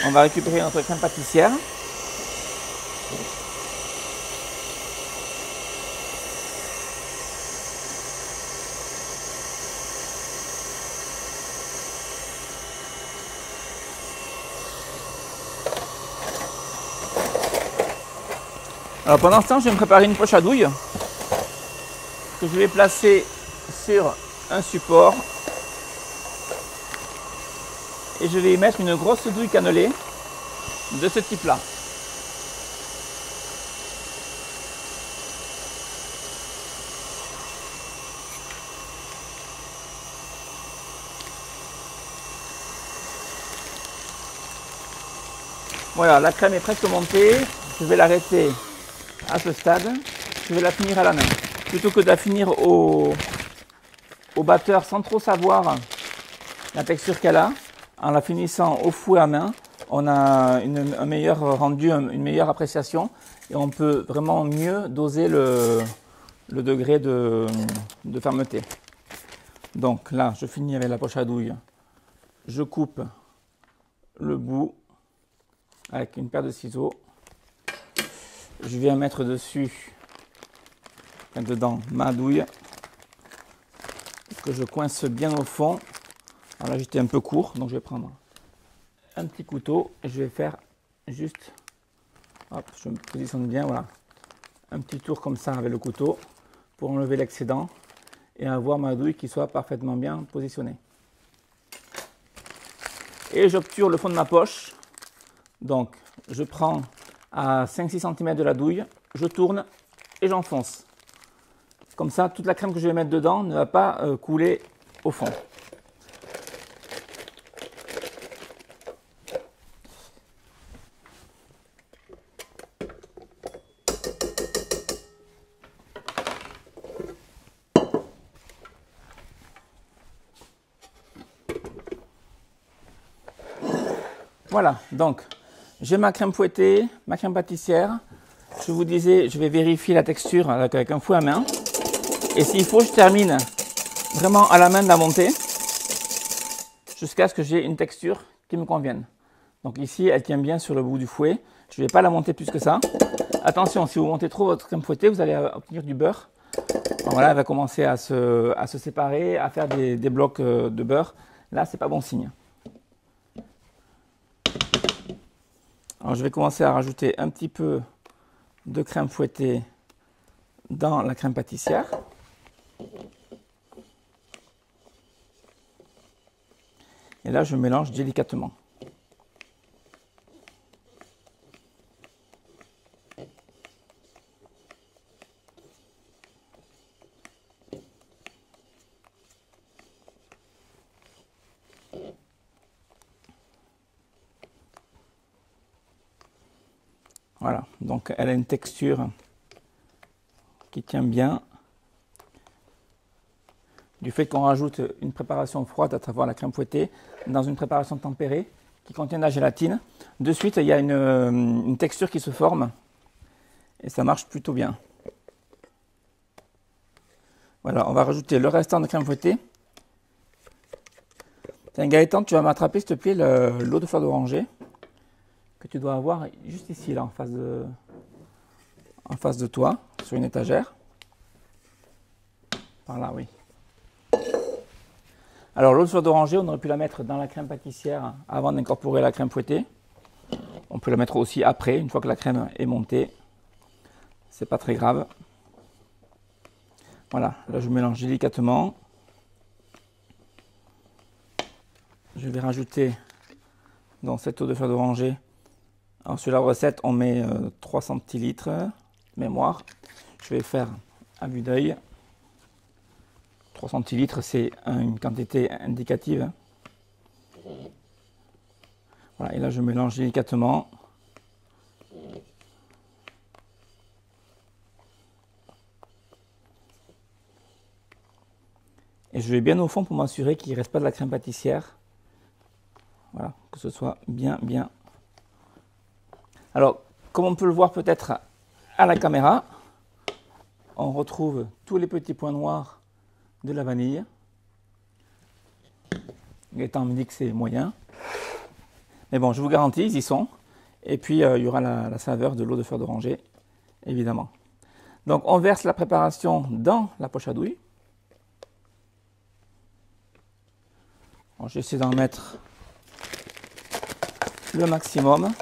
On va récupérer notre crème pâtissière. Alors pendant ce temps, je vais me préparer une poche à douille que je vais placer sur un support et je vais y mettre une grosse douille cannelée de ce type là. Voilà, la crème est presque montée, je vais l'arrêter à ce stade, je vais la finir à la main. Plutôt que de la finir au batteur sans trop savoir la texture qu'elle a, en la finissant au fouet à main, on a un meilleur rendu, une meilleure appréciation et on peut vraiment mieux doser le degré de fermeté. Donc là, je finis avec la poche à douille. Je coupe le bout avec une paire de ciseaux. Je viens mettre dessus, dedans, ma douille que je coince bien au fond. Alors là, j'étais un peu court, donc je vais prendre un petit couteau et je vais faire juste, hop, je me positionne bien, voilà, un petit tour comme ça avec le couteau pour enlever l'excédent et avoir ma douille qui soit parfaitement bien positionnée. Et j'obture le fond de ma poche. Donc, je prends à 5-6 cm de la douille, je tourne et j'enfonce. Comme ça, toute la crème que je vais mettre dedans ne va pas couler au fond. Voilà, donc j'ai ma crème fouettée, ma crème pâtissière. Je vous disais, je vais vérifier la texture avec un fouet à main. Et s'il faut, je termine vraiment à la main de la montée jusqu'à ce que j'ai une texture qui me convienne. Donc ici, elle tient bien sur le bout du fouet. Je ne vais pas la monter plus que ça. Attention, si vous montez trop votre crème fouettée, vous allez obtenir du beurre. Alors voilà, elle va commencer à se séparer, à faire des blocs de beurre. Là, c'est pas bon signe. Alors je vais commencer à rajouter un petit peu de crème fouettée dans la crème pâtissière. Et là, je mélange délicatement. Voilà, donc elle a une texture qui tient bien. Du fait qu'on rajoute une préparation froide à travers la crème fouettée dans une préparation tempérée qui contient de la gélatine, de suite il y a une texture qui se forme et ça marche plutôt bien. Voilà, on va rajouter le restant de crème fouettée. Tiens Gaëtan, tu vas m'attraper s'il te plaît l'eau de fleur d'oranger que tu dois avoir juste ici, là, en face de toi, sur une étagère. Par là, oui. Alors, l'eau de fleur d'oranger, on aurait pu la mettre dans la crème pâtissière avant d'incorporer la crème fouettée. On peut la mettre aussi après, une fois que la crème est montée. C'est pas très grave. Voilà, là je mélange délicatement. Je vais rajouter dans cette eau de fleur d'oranger. Alors sur la recette, on met 3 centilitres mémoire. Je vais faire à vue d'œil. 3 centilitres, c'est une quantité indicative. Voilà, et là je mélange délicatement. Et je vais bien au fond pour m'assurer qu'il ne reste pas de la crème pâtissière. Voilà, que ce soit bien. Alors, comme on peut le voir peut-être à la caméra, on retrouve tous les petits points noirs de la vanille. Gaëtan me dit que c'est moyen. Mais bon, je vous garantis, ils y sont. Et puis, il y aura la saveur de l'eau de fleur d'oranger, évidemment. Donc, on verse la préparation dans la poche à douille. J'essaie d'en mettre le maximum,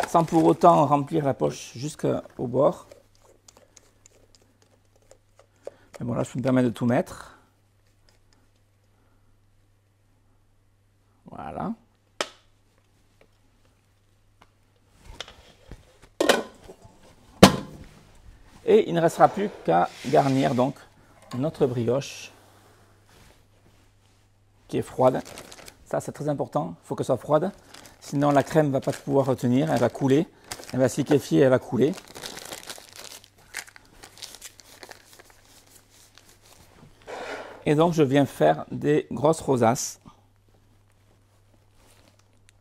sans pour autant remplir la poche jusqu'au bord. Mais bon, là, je peux me permettre de tout mettre. Voilà. Et il ne restera plus qu'à garnir donc notre brioche qui est froide. Ça, c'est très important, il faut qu'elle soit froide. Sinon, la crème ne va pas pouvoir retenir, elle va couler. Elle va se liquéfier, elle va couler. Et donc, je viens faire des grosses rosaces.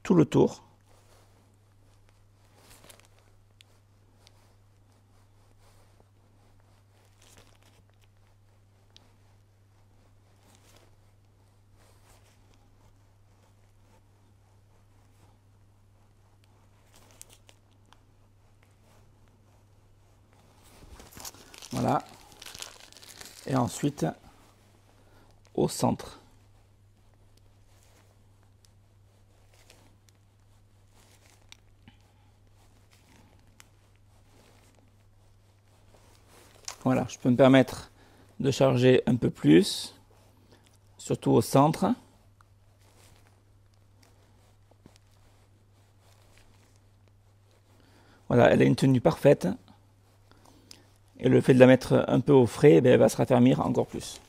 Tout le tour. Voilà. Et ensuite, au centre. Voilà, je peux me permettre de charger un peu plus, surtout au centre. Voilà, elle a une tenue parfaite. Et le fait de la mettre un peu au frais, elle va se raffermir encore plus.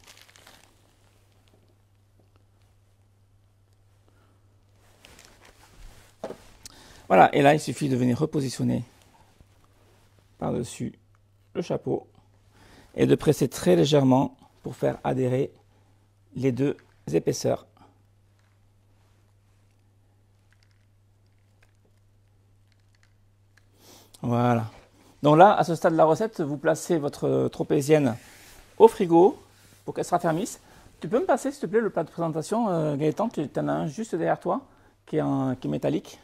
Voilà, et là, il suffit de venir repositionner par-dessus le chapeau et de presser très légèrement pour faire adhérer les deux épaisseurs. Voilà. Donc là, à ce stade de la recette, vous placez votre tropézienne au frigo pour qu'elle se raffermisse. Tu peux me passer, s'il te plaît, le plat de présentation, Gaëtan, tu en as un juste derrière toi, qui est métallique.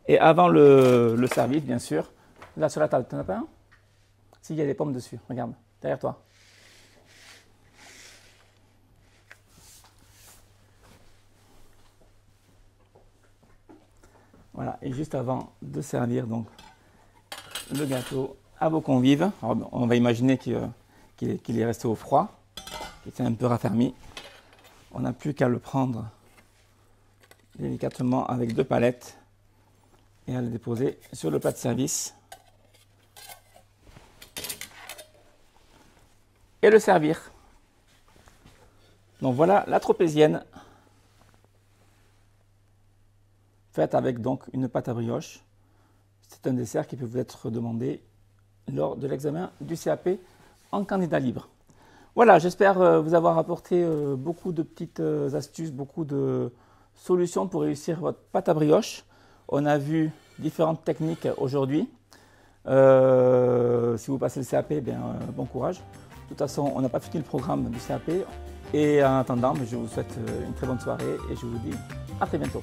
Et avant le service, bien sûr, là sur la table, tu n'en as pas un? Si, il y a des pommes dessus, regarde, derrière toi. Voilà, et juste avant de servir donc le gâteau à vos convives, alors, on va imaginer qu'il est resté au froid, qu'il s'est un peu raffermi. On n'a plus qu'à le prendre délicatement avec 2 palettes et à le déposer sur le plat de service et le servir. Donc voilà la tropézienne faite avec donc une pâte à brioche. C'est un dessert qui peut vous être demandé lors de l'examen du CAP en candidat libre. Voilà, j'espère vous avoir apporté beaucoup de petites astuces, beaucoup de solutions pour réussir votre pâte à brioche. On a vu différentes techniques aujourd'hui. Si vous passez le CAP, bon courage. De toute façon, on n'a pas fini le programme du CAP. Et en attendant, je vous souhaite une très bonne soirée et je vous dis à très bientôt.